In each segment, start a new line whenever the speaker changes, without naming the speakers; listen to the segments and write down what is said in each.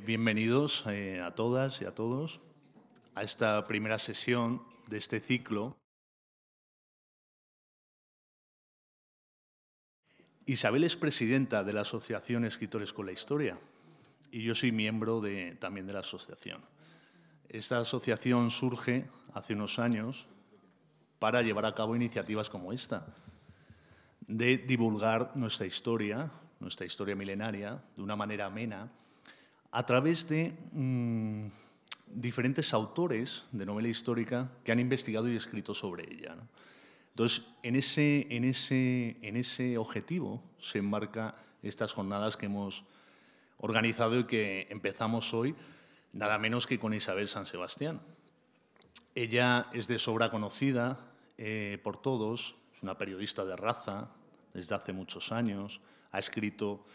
Bienvenidos a todas y a todos a esta primera sesión de este ciclo. Isabel es presidenta de la Asociación Escritores con la Historia y yo soy miembro también de la asociación. Esta asociación surge hace unos años para llevar a cabo iniciativas como esta, de divulgar nuestra historia milenaria, de una manera amena, a través de diferentes autores de novela histórica que han investigado y escrito sobre ella, ¿no? Entonces, en ese objetivo se enmarca estas jornadas que hemos organizado y que empezamos hoy, nada menos que con Isabel San Sebastián. Ella es de sobra conocida por todos, es una periodista de raza desde hace muchos años, ha escrito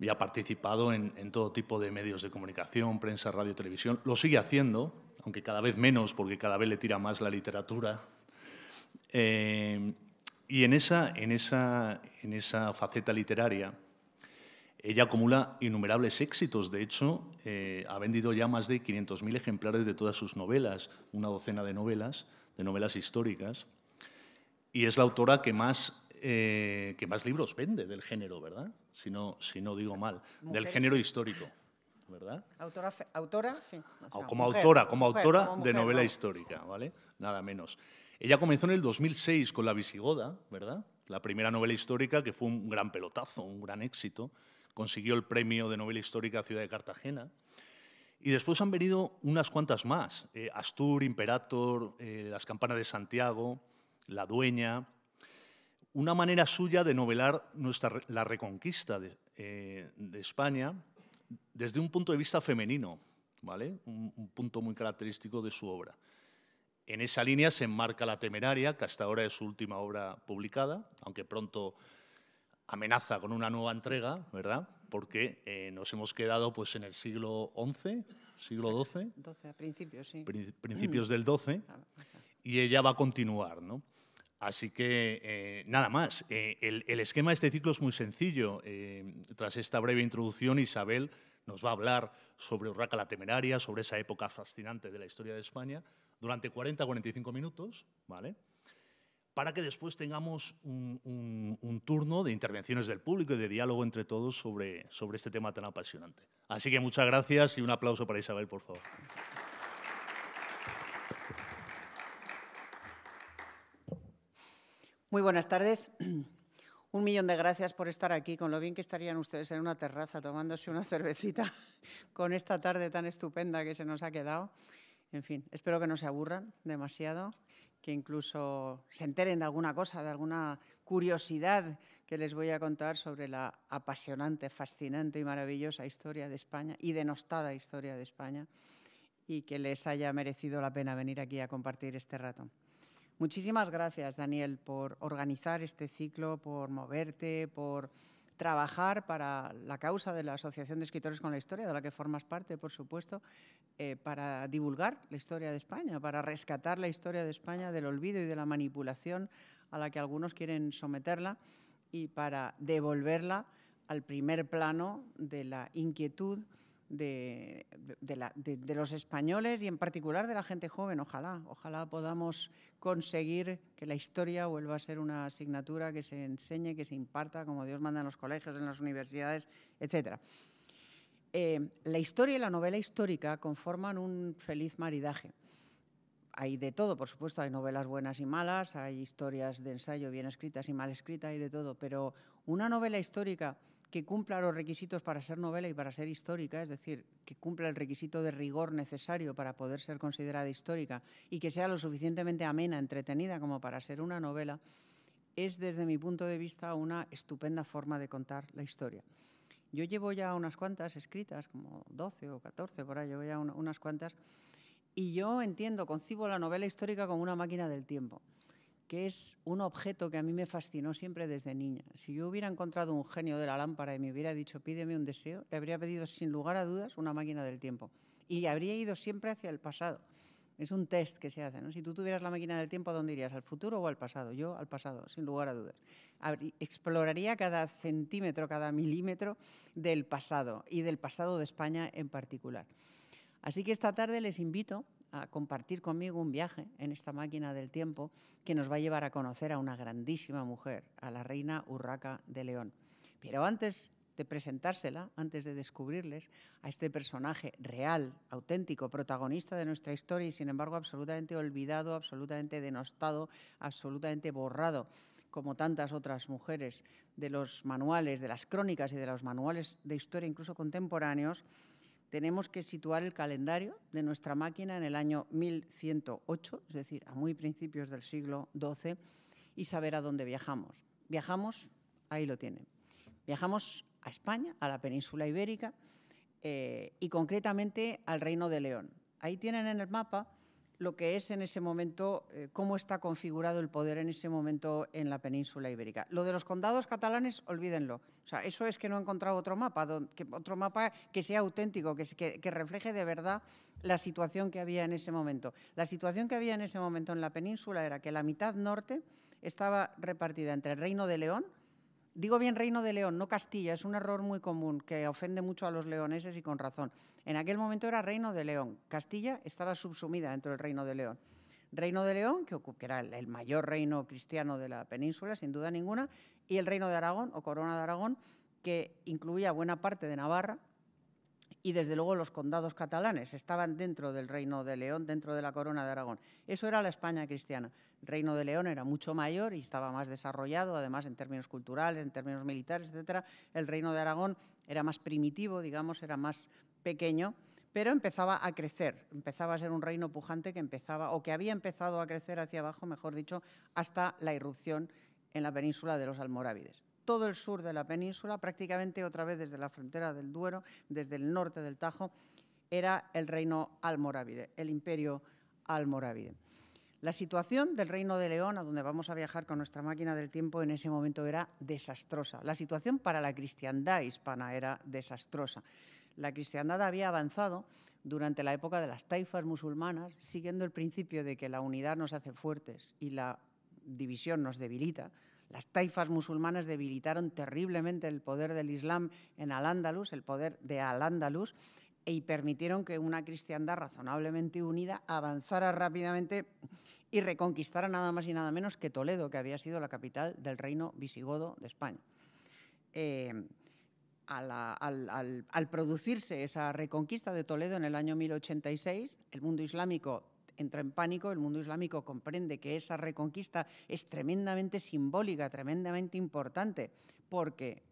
y ha participado en todo tipo de medios de comunicación, prensa, radio, televisión. Lo sigue haciendo, aunque cada vez menos, porque cada vez le tira más la literatura. Y en esa faceta literaria, ella acumula innumerables éxitos. De hecho, ha vendido ya más de 500.000 ejemplares de todas sus novelas, una docena de novelas históricas. Y es la autora que más libros vende del género, ¿verdad? Si no digo mal, del género histórico, ¿verdad?
Autora, sí.
Como autora de novela histórica, ¿vale? Nada menos. Ella comenzó en el 2006 con La Visigoda, ¿verdad? La primera novela histórica, que fue un gran pelotazo, un gran éxito. Consiguió el premio de novela histórica Ciudad de Cartagena. Y después han venido unas cuantas más. Astur, Imperator, Las campanas de Santiago, La dueña. Una manera suya de novelar la reconquista de España desde un punto de vista femenino, ¿vale? Un punto muy característico de su obra. En esa línea se enmarca La temeraria, que hasta ahora es su última obra publicada, aunque pronto amenaza con una nueva entrega, ¿verdad? Porque nos hemos quedado pues, en el siglo XI, siglo XII.
XII, a principios, sí.
Principios del XII, y ella va a continuar, ¿no? Así que, nada más. El esquema de este ciclo es muy sencillo. Tras esta breve introducción, Isabel nos va a hablar sobre Urraca la Temeraria, sobre esa época fascinante de la historia de España, durante 40-45 minutos, ¿vale? Para que después tengamos un turno de intervenciones del público y de diálogo entre todos sobre este tema tan apasionante. Así que muchas gracias y un aplauso para Isabel, por favor.
Muy buenas tardes. 1.000.000 de gracias por estar aquí, con lo bien que estarían ustedes en una terraza tomándose una cervecita con esta tarde tan estupenda que se nos ha quedado. En fin, espero que no se aburran demasiado, que incluso se enteren de alguna cosa, de alguna curiosidad que les voy a contar sobre la apasionante, fascinante y maravillosa historia de España y denostada historia de España, y que les haya merecido la pena venir aquí a compartir este rato. Muchísimas gracias, Daniel, por organizar este ciclo, por moverte, por trabajar para la causa de la Asociación de Escritores con la Historia, de la que formas parte, por supuesto, para divulgar la historia de España, para rescatar la historia de España del olvido y de la manipulación a la que algunos quieren someterla, y para devolverla al primer plano de la inquietud de los españoles y en particular de la gente joven. Ojalá podamos conseguir que la historia vuelva a ser una asignatura que se enseñe, que se imparta como Dios manda en los colegios, en las universidades, etc. La historia y la novela histórica conforman un feliz maridaje. Hay de todo, por supuesto, hay novelas buenas y malas, hay historias de ensayo bien escritas y mal escritas, hay de todo, pero una novela histórica que cumpla los requisitos para ser novela y para ser histórica, es decir, que cumpla el requisito de rigor necesario para poder ser considerada histórica y que sea lo suficientemente amena, entretenida como para ser una novela, es, desde mi punto de vista, una estupenda forma de contar la historia. Yo llevo ya unas cuantas escritas, como 12 o 14, por ahí, llevo ya unas cuantas, y yo concibo la novela histórica como una máquina del tiempo, que es un objeto que a mí me fascinó siempre desde niña. Si yo hubiera encontrado un genio de la lámpara y me hubiera dicho pídeme un deseo, le habría pedido sin lugar a dudas una máquina del tiempo. Y habría ido siempre hacia el pasado, Es un test que se hace, ¿no? Si tú tuvieras la máquina del tiempo, ¿a dónde irías? ¿Al futuro o al pasado? Yo al pasado, sin lugar a dudas. Exploraría cada centímetro, cada milímetro del pasado y del pasado de España en particular. Así que esta tarde les invito a compartir conmigo un viaje en esta máquina del tiempo que nos va a llevar a conocer a una grandísima mujer, a la reina Urraca de León. Pero antes de presentársela, antes de descubrirles a este personaje real, auténtico, protagonista de nuestra historia y, sin embargo, absolutamente olvidado, absolutamente denostado, absolutamente borrado, como tantas otras mujeres de los manuales, de las crónicas y de los manuales de historia, incluso contemporáneos, tenemos que situar el calendario de nuestra máquina en el año 1108, es decir, a muy principios del siglo XII, y saber a dónde viajamos. Viajamos, ahí lo tienen, viajamos a España, a la península ibérica y concretamente al Reino de León. Ahí tienen en el mapa lo que es en ese momento, cómo está configurado el poder en ese momento en la península ibérica. Lo de los condados catalanes, olvídenlo. O sea, eso es que no he encontrado otro mapa que sea auténtico, que refleje de verdad la situación que había en ese momento. La situación que había en ese momento en la península era que la mitad norte estaba repartida entre el Reino de León. Digo bien Reino de León, no Castilla, es un error muy común que ofende mucho a los leoneses y con razón. En aquel momento era Reino de León. Castilla estaba subsumida dentro del Reino de León. Reino de León, que era el mayor reino cristiano de la península, sin duda ninguna, y el Reino de Aragón, o Corona de Aragón, que incluía buena parte de Navarra, y desde luego los condados catalanes estaban dentro del Reino de León, dentro de la Corona de Aragón. Eso era la España cristiana. El Reino de León era mucho mayor y estaba más desarrollado, además en términos culturales, en términos militares, etcétera. El Reino de Aragón era más primitivo, digamos, era más pequeño, pero empezaba a crecer, empezaba a ser un reino pujante que empezaba, o que había empezado a crecer hacia abajo, mejor dicho, hasta la irrupción en la península de los almorávides. Todo el sur de la península, prácticamente otra vez desde la frontera del Duero, desde el norte del Tajo, era el reino almorávide, el imperio almorávide. La situación del Reino de León, a donde vamos a viajar con nuestra máquina del tiempo, en ese momento era desastrosa. La situación para la cristiandad hispana era desastrosa. La cristiandad había avanzado durante la época de las taifas musulmanas, siguiendo el principio de que la unidad nos hace fuertes y la división nos debilita. Las taifas musulmanas debilitaron terriblemente el poder del Islam en Al-Ándalus, el poder de Al-Ándalus, y permitieron que una cristiandad razonablemente unida avanzara rápidamente y reconquistara nada más y nada menos que Toledo, que había sido la capital del reino visigodo de España. Al producirse esa reconquista de Toledo en el año 1086, el mundo islámico entra en pánico, el mundo islámico comprende que esa reconquista es tremendamente simbólica, tremendamente importante, porque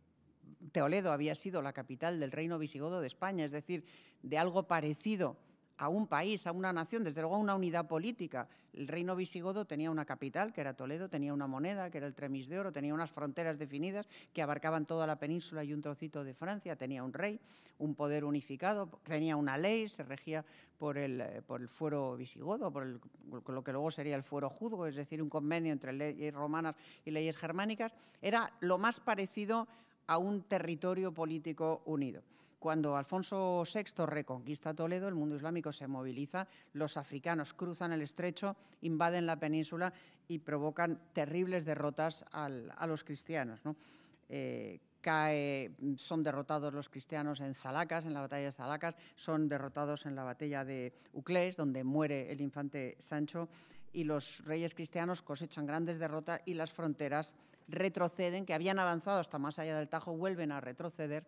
Toledo había sido la capital del reino visigodo de España, es decir, de algo parecido a un país, a una nación, desde luego a una unidad política. El reino visigodo tenía una capital, que era Toledo, tenía una moneda, que era el Tremis de Oro, tenía unas fronteras definidas que abarcaban toda la península y un trocito de Francia, tenía un rey, un poder unificado, tenía una ley, se regía por el fuero visigodo, por lo que luego sería el fuero juzgo, es decir, un convenio entre leyes romanas y leyes germánicas. Era lo más parecido a un territorio político unido. Cuando Alfonso VI reconquista Toledo, el mundo islámico se moviliza, los africanos cruzan el estrecho, invaden la península y provocan terribles derrotas a los cristianos, ¿no? Son derrotados los cristianos en Salacas, en la batalla de Salacas, son derrotados en la batalla de Uclés, donde muere el infante Sancho, y los reyes cristianos cosechan grandes derrotas y las fronteras retroceden, que habían avanzado hasta más allá del Tajo, vuelven a retroceder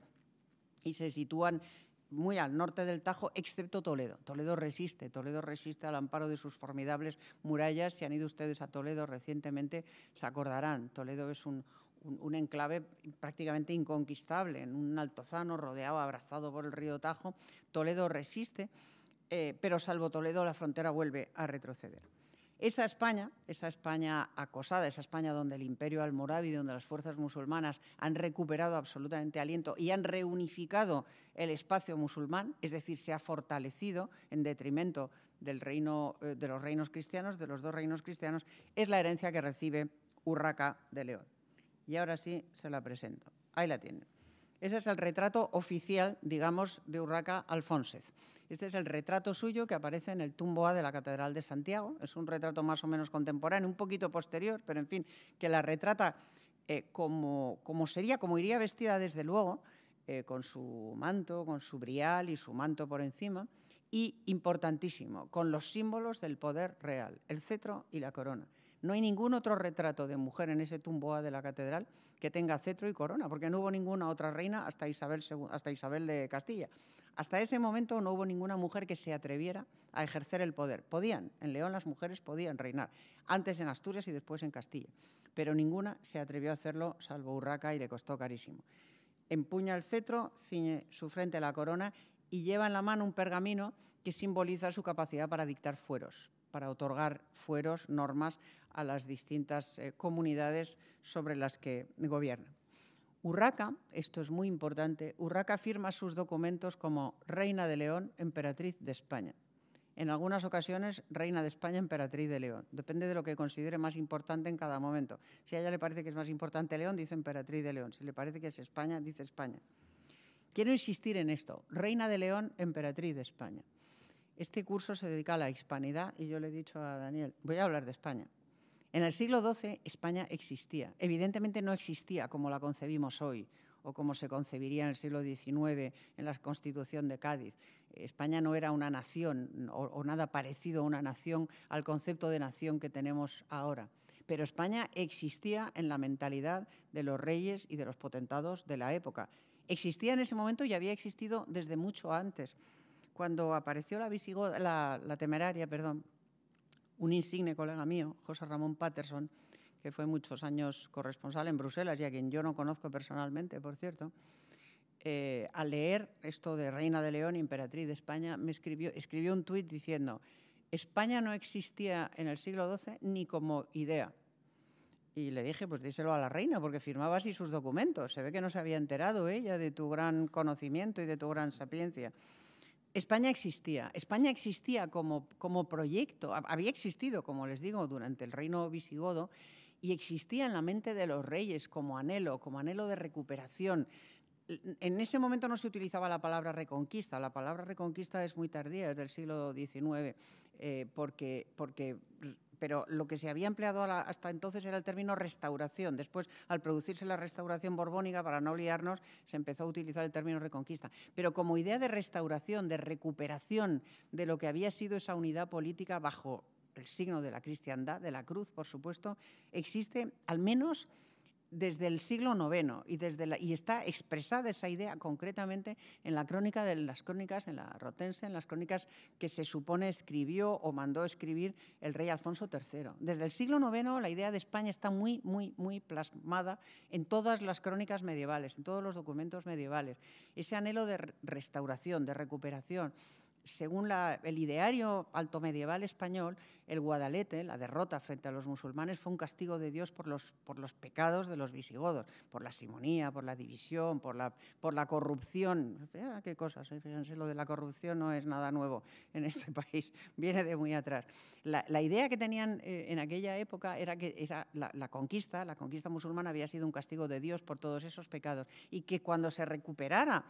y se sitúan muy al norte del Tajo, excepto Toledo. Toledo resiste al amparo de sus formidables murallas. Si han ido ustedes a Toledo recientemente, se acordarán. Toledo es un enclave prácticamente inconquistable, en un altozano rodeado, abrazado por el río Tajo. Toledo resiste, pero salvo Toledo, la frontera vuelve a retroceder. Esa España acosada, esa España donde el imperio almorávide, donde las fuerzas musulmanas han recuperado absolutamente aliento y han reunificado el espacio musulmán, es decir, se ha fortalecido en detrimento del reino, de los reinos cristianos, de los dos reinos cristianos, es la herencia que recibe Urraca de León. Y ahora sí se la presento. Ahí la tienen. Ese es el retrato oficial, digamos, de Urraca Alfónzez. Este es el retrato suyo que aparece en el tumbo A de la Catedral de Santiago. Es un retrato más o menos contemporáneo, un poquito posterior, pero en fin, que la retrata como iría vestida desde luego, con su manto, con su brial y su manto por encima, y, importantísimo, con los símbolos del poder real, el cetro y la corona. No hay ningún otro retrato de mujer en ese tumbo A de la catedral que tenga cetro y corona, porque no hubo ninguna otra reina hasta Isabel de Castilla. Hasta ese momento no hubo ninguna mujer que se atreviera a ejercer el poder. Podían, en León las mujeres podían reinar, antes en Asturias y después en Castilla, pero ninguna se atrevió a hacerlo, salvo Urraca, y le costó carísimo. Empuña el cetro, ciñe su frente la corona y lleva en la mano un pergamino que simboliza su capacidad para dictar fueros, para otorgar fueros, normas a las distintas comunidades sobre las que gobierna. Urraca, esto es muy importante, Urraca firma sus documentos como Reina de León, Emperatriz de España. En algunas ocasiones, Reina de España, Emperatriz de León. Depende de lo que considere más importante en cada momento. Si a ella le parece que es más importante León, dice Emperatriz de León. Si le parece que es España, dice España. Quiero insistir en esto. Reina de León, Emperatriz de España. Este curso se dedica a la hispanidad y yo le he dicho a Daniel, voy a hablar de España. En el siglo XII España existía. Evidentemente no existía como la concebimos hoy o como se concebiría en el siglo XIX en la Constitución de Cádiz. España no era una nación o nada parecido a una nación al concepto de nación que tenemos ahora. Pero España existía en la mentalidad de los reyes y de los potentados de la época. Existía en ese momento y había existido desde mucho antes. Cuando apareció la temeraria, un insigne colega mío, José Ramón Patterson, que fue muchos años corresponsal en Bruselas y a quien yo no conozco personalmente, por cierto, al leer esto de Reina de León y Emperatriz de España, escribió un tuit diciendo: España no existía en el siglo XII ni como idea. Y le dije, pues díselo a la reina, porque firmaba así sus documentos. Se ve que no se había enterado ella de tu gran conocimiento y de tu gran sapiencia. España existía como proyecto, había existido, como les digo, durante el reino visigodo, y existía en la mente de los reyes como anhelo de recuperación. En ese momento no se utilizaba la palabra reconquista. La palabra reconquista es muy tardía, es del siglo XIX, pero lo que se había empleado hasta entonces era el término restauración. Después, al producirse la restauración borbónica, para no liarnos, se empezó a utilizar el término reconquista. Pero como idea de restauración, de recuperación de lo que había sido esa unidad política bajo el signo de la cristiandad, de la cruz, por supuesto, existe al menos desde el siglo IX y está expresada esa idea concretamente en la crónica de las crónicas, en la Rotense, en las crónicas que se supone escribió o mandó escribir el rey Alfonso III. Desde el siglo IX la idea de España está muy plasmada en todas las crónicas medievales, en todos los documentos medievales. Ese anhelo de restauración, de recuperación. Según el ideario altomedieval español, el Guadalete, la derrota frente a los musulmanes, fue un castigo de Dios por los pecados de los visigodos, por la simonía, por la división, por la corrupción. Qué cosas, fíjense, lo de la corrupción no es nada nuevo en este país, viene de muy atrás. La idea que tenían en aquella época era que la conquista musulmana había sido un castigo de Dios por todos esos pecados y que cuando se recuperara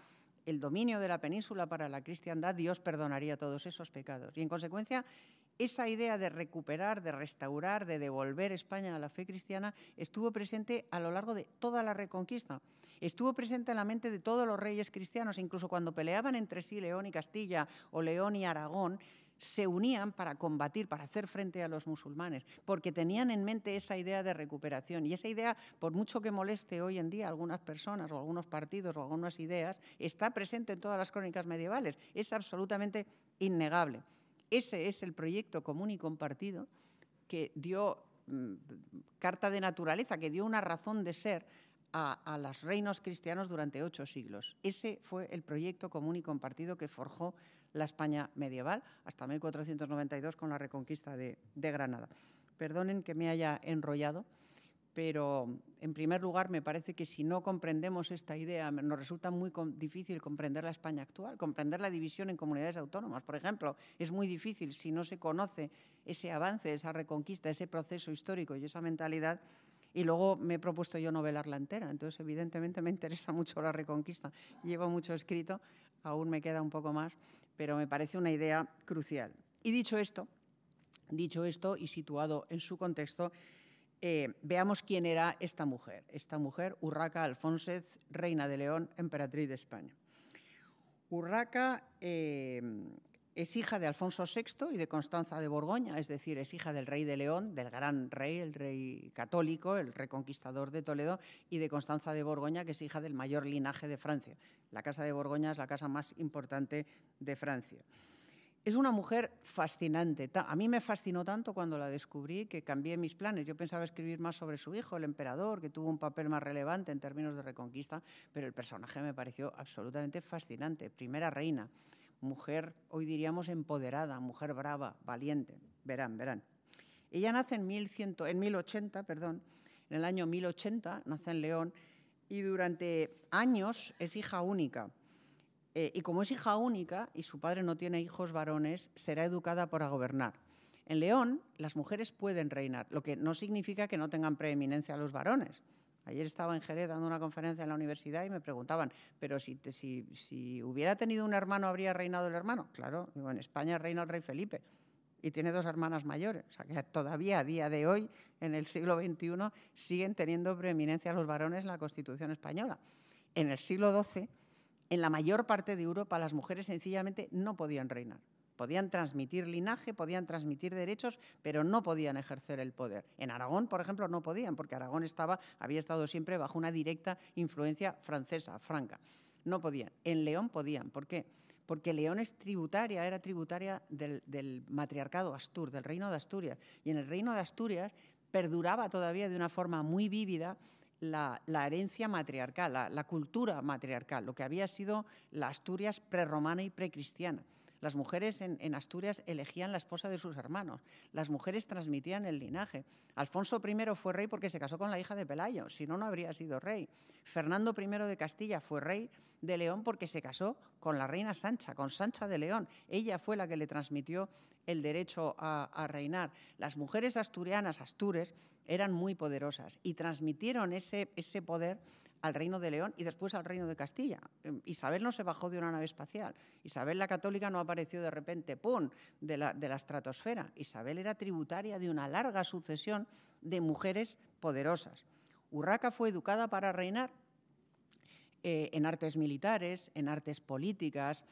el dominio de la península para la cristiandad, Dios perdonaría todos esos pecados. Y en consecuencia, esa idea de recuperar, de restaurar, de devolver España a la fe cristiana estuvo presente a lo largo de toda la Reconquista. Estuvo presente en la mente de todos los reyes cristianos, incluso cuando peleaban entre sí León y Castilla o León y Aragón, se unían para combatir, para hacer frente a los musulmanes, porque tenían en mente esa idea de recuperación. Y esa idea, por mucho que moleste hoy en día a algunas personas o a algunos partidos o a algunas ideas, está presente en todas las crónicas medievales. Es absolutamente innegable. Ese es el proyecto común y compartido que dio carta de naturaleza, que dio una razón de ser a los reinos cristianos durante 8 siglos. Ese fue el proyecto común y compartido que forjó la España medieval hasta 1492 con la reconquista de Granada. Perdonen que me haya enrollado, pero en primer lugar me parece que si no comprendemos esta idea nos resulta muy difícil comprender la España actual, comprender la división en comunidades autónomas. Por ejemplo, es muy difícil si no se conoce ese avance, esa reconquista, ese proceso histórico y esa mentalidad, Y luego me he propuesto yo novelarla entera, entonces evidentemente me interesa mucho la Reconquista. Llevo mucho escrito, aún me queda un poco más, pero me parece una idea crucial. Y dicho esto y situado en su contexto, veamos quién era esta mujer, Urraca Alfonsez, reina de León, emperatriz de España. Urraca es hija de Alfonso VI y de Constanza de Borgoña, es decir, es hija del rey de León, del gran rey, el rey católico, el reconquistador de Toledo, y de Constanza de Borgoña, que es hija del mayor linaje de Francia. La Casa de Borgoña es la casa más importante de Francia. Es una mujer fascinante. A mí me fascinó tanto cuando la descubrí que cambié mis planes. Yo pensaba escribir más sobre su hijo, el emperador, que tuvo un papel más relevante en términos de reconquista, pero el personaje me pareció absolutamente fascinante. Primera reina, mujer, hoy diríamos empoderada, mujer brava, valiente. Verán. Ella nace en el año 1080, nace en León, y durante años es hija única. Y como es hija única y su padre no tiene hijos varones, será educada para gobernar. En León, las mujeres pueden reinar, lo que no significa que no tengan preeminencia los varones. Ayer estaba en Jerez dando una conferencia en la universidad y me preguntaban, pero si hubiera tenido un hermano, ¿habría reinado el hermano? Claro, digo, en España reina el rey Felipe y tiene 2 hermanas mayores. O sea, que todavía a día de hoy, en el siglo XXI, siguen teniendo preeminencia los varones en la Constitución española. En el siglo XII, en la mayor parte de Europa, las mujeres sencillamente no podían reinar. Podían transmitir linaje, podían transmitir derechos, pero no podían ejercer el poder. En Aragón, por ejemplo, no podían, porque Aragón había estado siempre bajo una directa influencia francesa, franca. No podían. En León podían. ¿Por qué? Porque León era tributaria del matriarcado Astur, del reino de Asturias. Y en el reino de Asturias perduraba todavía de una forma muy vívida la herencia matriarcal, la cultura matriarcal, lo que había sido la Asturias prerromana y precristiana. Las mujeres en Asturias elegían la esposa de sus hermanos. Las mujeres transmitían el linaje. Alfonso I fue rey porque se casó con la hija de Pelayo, si no, no habría sido rey. Fernando I de Castilla fue rey de León porque se casó con la reina Sancha, con Sancha de León. Ella fue la que le transmitió el derecho a reinar. Las mujeres asturianas, astures, eran muy poderosas y transmitieron ese poder al reino de León y después al reino de Castilla. Isabel no se bajó de una nave espacial. Isabel la católica no apareció de repente, ¡pum!, de la estratosfera. Isabel era tributaria de una larga sucesión de mujeres poderosas. Urraca fue educada para reinar en artes militares, en artes políticas,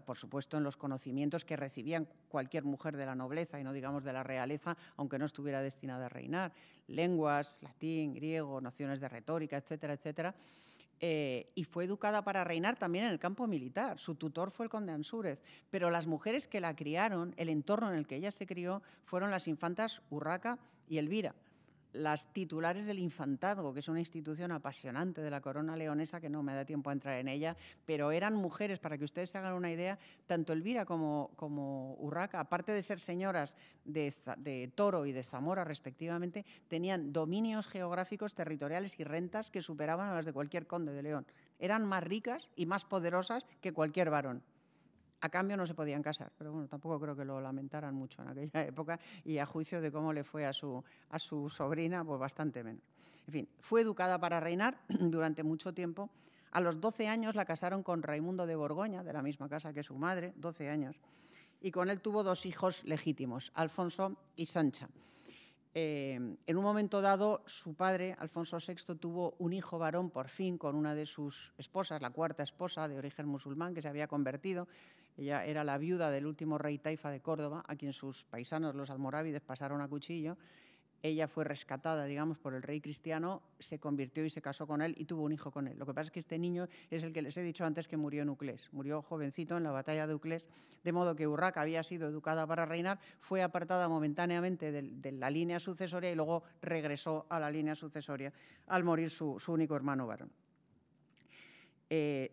por supuesto, en los conocimientos que recibían cualquier mujer de la nobleza y no digamos de la realeza, aunque no estuviera destinada a reinar. Lenguas, latín, griego, nociones de retórica, etcétera, etcétera. Y fue educada para reinar también en el campo militar. Su tutor fue el conde Ansúrez, pero las mujeres que la criaron, el entorno en el que ella se crió, fueron las infantas Urraca y Elvira, las titulares del infantazgo, que es una institución apasionante de la corona leonesa, que no me da tiempo a entrar en ella, pero eran mujeres, para que ustedes se hagan una idea, tanto Elvira como Urraca, aparte de ser señoras de Toro y de Zamora respectivamente, tenían dominios geográficos, territoriales y rentas que superaban a las de cualquier conde de León. Eran más ricas y más poderosas que cualquier varón. A cambio no se podían casar, pero bueno, tampoco creo que lo lamentaran mucho en aquella época y a juicio de cómo le fue a su sobrina, pues bastante menos. En fin, fue educada para reinar durante mucho tiempo. A los 12 años la casaron con Raimundo de Borgoña, de la misma casa que su madre, 12 años, y con él tuvo 2 hijos legítimos, Alfonso y Sancha. En un momento dado, su padre, Alfonso VI, tuvo un hijo varón por fin con una de sus esposas, la 4ª esposa de origen musulmán que se había convertido. Ella era la viuda del último rey taifa de Córdoba, a quien sus paisanos, los almorávides, pasaron a cuchillo. Ella fue rescatada, digamos, por el rey cristiano, se convirtió y se casó con él y tuvo un hijo con él. Lo que pasa es que este niño es el que les he dicho antes que murió en Uclés. Murió jovencito en la batalla de Uclés, de modo que Urraca había sido educada para reinar, fue apartada momentáneamente de la línea sucesoria y luego regresó a la línea sucesoria al morir su único hermano varón.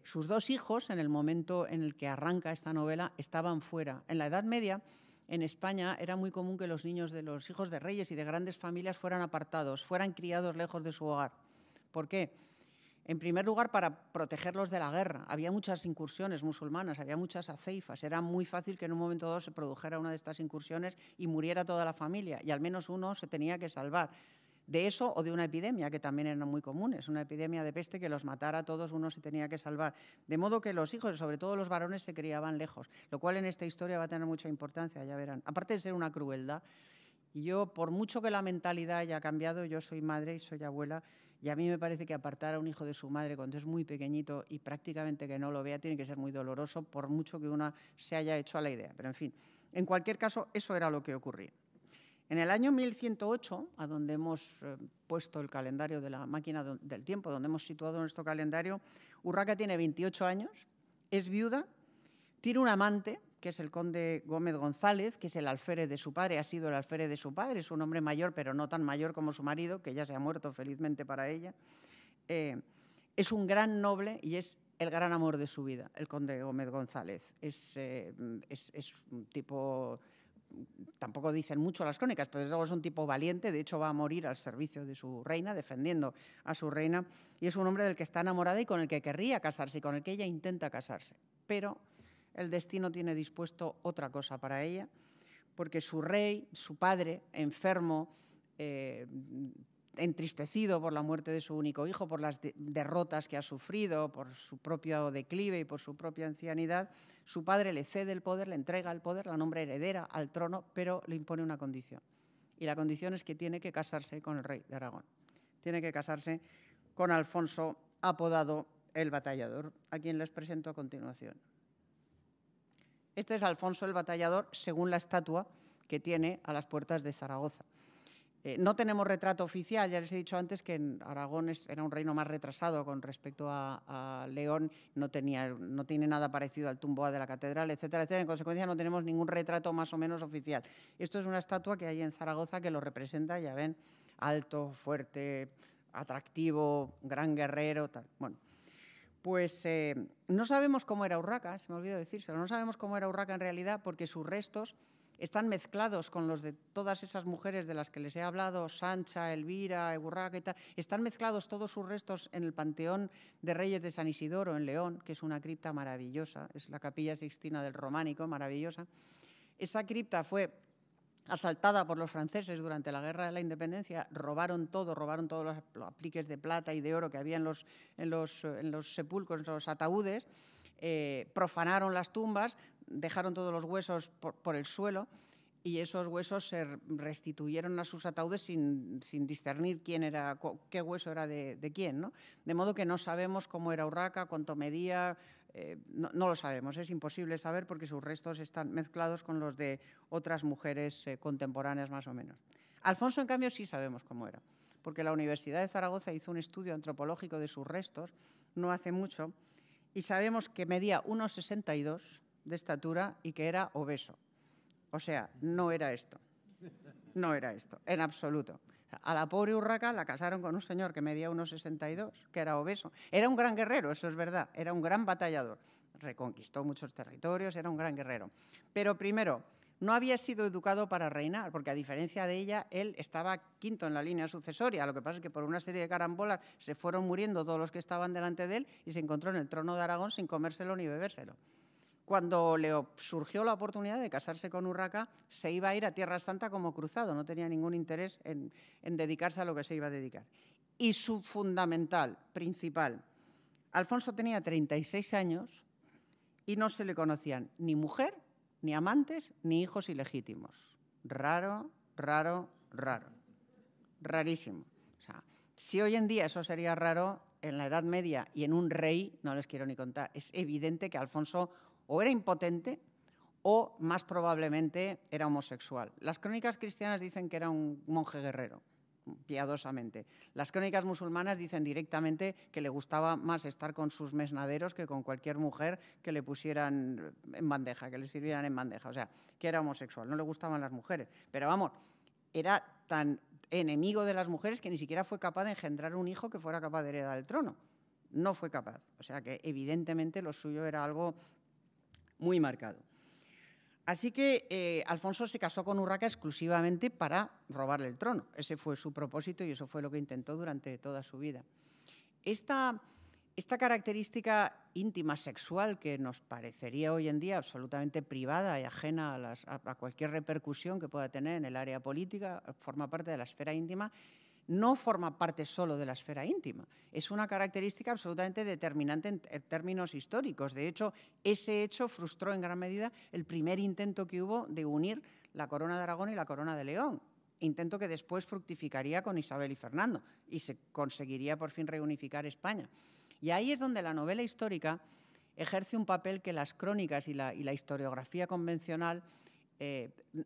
Sus 2 hijos, en el momento en el que arranca esta novela, estaban fuera. En la Edad Media, en España, era muy común que los niños de los hijos de reyes y de grandes familias fueran apartados, fueran criados lejos de su hogar. ¿Por qué? En primer lugar, para protegerlos de la guerra. Había muchas incursiones musulmanas, había muchas aceifas. Era muy fácil que en un momento dado se produjera una de estas incursiones y muriera toda la familia, y al menos uno se tenía que salvar. de eso o de una epidemia, que también eran muy comunes, una epidemia de peste que los matara a todos, uno se tenía que salvar. De modo que los hijos, sobre todo los varones, se criaban lejos, lo cual en esta historia va a tener mucha importancia, ya verán. Aparte de ser una crueldad, y yo, por mucho que la mentalidad haya cambiado, yo soy madre y soy abuela, y a mí me parece que apartar a un hijo de su madre cuando es muy pequeñito y prácticamente que no lo vea tiene que ser muy doloroso, por mucho que una se haya hecho a la idea. Pero, en fin, en cualquier caso, eso era lo que ocurría. En el año 1108, a donde hemos puesto el calendario de la máquina del tiempo, donde hemos situado nuestro calendario, Urraca tiene 28 años, es viuda, tiene un amante, que es el conde Gómez González, que es el alférez de su padre, ha sido el alférez de su padre, es un hombre mayor, pero no tan mayor como su marido, que ya se ha muerto felizmente para ella. Es un gran noble y es el gran amor de su vida, el conde Gómez González. Es un tipo, tampoco dicen mucho las crónicas, pero desde luego es un tipo valiente, de hecho va a morir al servicio de su reina, defendiendo a su reina, y es un hombre del que está enamorada y con el que querría casarse y con el que ella intenta casarse. Pero el destino tiene dispuesto otra cosa para ella, porque su rey, su padre, enfermo, entristecido por la muerte de su único hijo, por las derrotas que ha sufrido, por su propio declive y por su propia ancianidad, su padre le cede el poder, le entrega el poder, la nombra heredera al trono, pero le impone una condición. Y la condición es que tiene que casarse con el rey de Aragón. Tiene que casarse con Alfonso, apodado el Batallador, a quien les presento a continuación. Este es Alfonso el Batallador, según la estatua que tiene a las puertas de Zaragoza. No tenemos retrato oficial, ya les he dicho antes que en Aragón era un reino más retrasado con respecto a León, no tiene nada parecido al Tumboa de la catedral, etcétera, etcétera. En consecuencia no tenemos ningún retrato más o menos oficial. Esto es una estatua que hay en Zaragoza que lo representa, ya ven, alto, fuerte, atractivo, gran guerrero, tal. Bueno, pues no sabemos cómo era Urraca, se me olvidó decírselo, no sabemos cómo era Urraca en realidad porque sus restos están mezclados con los de todas esas mujeres de las que les he hablado, Sancha, Elvira, Urraca y tal, están mezclados todos sus restos en el Panteón de Reyes de San Isidoro, en León, que es una cripta maravillosa, es la Capilla Sixtina del Románico, maravillosa. Esa cripta fue asaltada por los franceses durante la Guerra de la Independencia, robaron todos los apliques de plata y de oro que había en los sepulcros, en los ataúdes, profanaron las tumbas, dejaron todos los huesos por el suelo y esos huesos se restituyeron a sus ataúdes sin discernir qué hueso era de quién, ¿no? De modo que no sabemos cómo era Urraca, cuánto medía, no lo sabemos, es imposible saber porque sus restos están mezclados con los de otras mujeres contemporáneas más o menos. Alfonso, en cambio, sí sabemos cómo era, porque la Universidad de Zaragoza hizo un estudio antropológico de sus restos no hace mucho y sabemos que medía 1,62 de estatura y que era obeso. O sea, no era esto, en absoluto. A la pobre Urraca la casaron con un señor que medía 1,62, que era obeso. Era un gran guerrero, eso es verdad, era un gran batallador. Reconquistó muchos territorios, era un gran guerrero. Pero primero, no había sido educado para reinar, porque a diferencia de ella, él estaba quinto en la línea sucesoria. Lo que pasa es que por una serie de carambolas se fueron muriendo todos los que estaban delante de él y se encontró en el trono de Aragón sin comérselo ni bebérselo. Cuando le surgió la oportunidad de casarse con Urraca, se iba a ir a Tierra Santa como cruzado, no tenía ningún interés en dedicarse a lo que se iba a dedicar. Y su fundamental, principal, Alfonso tenía 36 años y no se le conocían ni mujer, ni amantes, ni hijos ilegítimos. Raro, raro, raro. Rarísimo. O sea, si hoy en día eso sería raro, en la Edad Media y en un rey, no les quiero ni contar. Es evidente que Alfonso o era impotente o, más probablemente, era homosexual. Las crónicas cristianas dicen que era un monje guerrero, piadosamente. Las crónicas musulmanas dicen directamente que le gustaba más estar con sus mesnaderos que con cualquier mujer que le pusieran en bandeja, que le sirvieran en bandeja. O sea, que era homosexual, no le gustaban las mujeres. Pero vamos, era tan enemigo de las mujeres que ni siquiera fue capaz de engendrar un hijo que fuera capaz de heredar el trono. No fue capaz. O sea que evidentemente lo suyo era algo muy marcado. Así que Alfonso se casó con Urraca exclusivamente para robarle el trono. Ese fue su propósito y eso fue lo que intentó durante toda su vida. Esta característica íntima sexual que nos parecería hoy en día absolutamente privada y ajena a cualquier repercusión que pueda tener en el área política, forma parte de la esfera íntima, no forma parte solo de la esfera íntima. Es una característica absolutamente determinante en términos históricos. De hecho, ese hecho frustró en gran medida el primer intento que hubo de unir la corona de Aragón y la corona de León. Intento que después fructificaría con Isabel y Fernando y se conseguiría por fin reunificar España. Y ahí es donde la novela histórica ejerce un papel que las crónicas y la historiografía convencional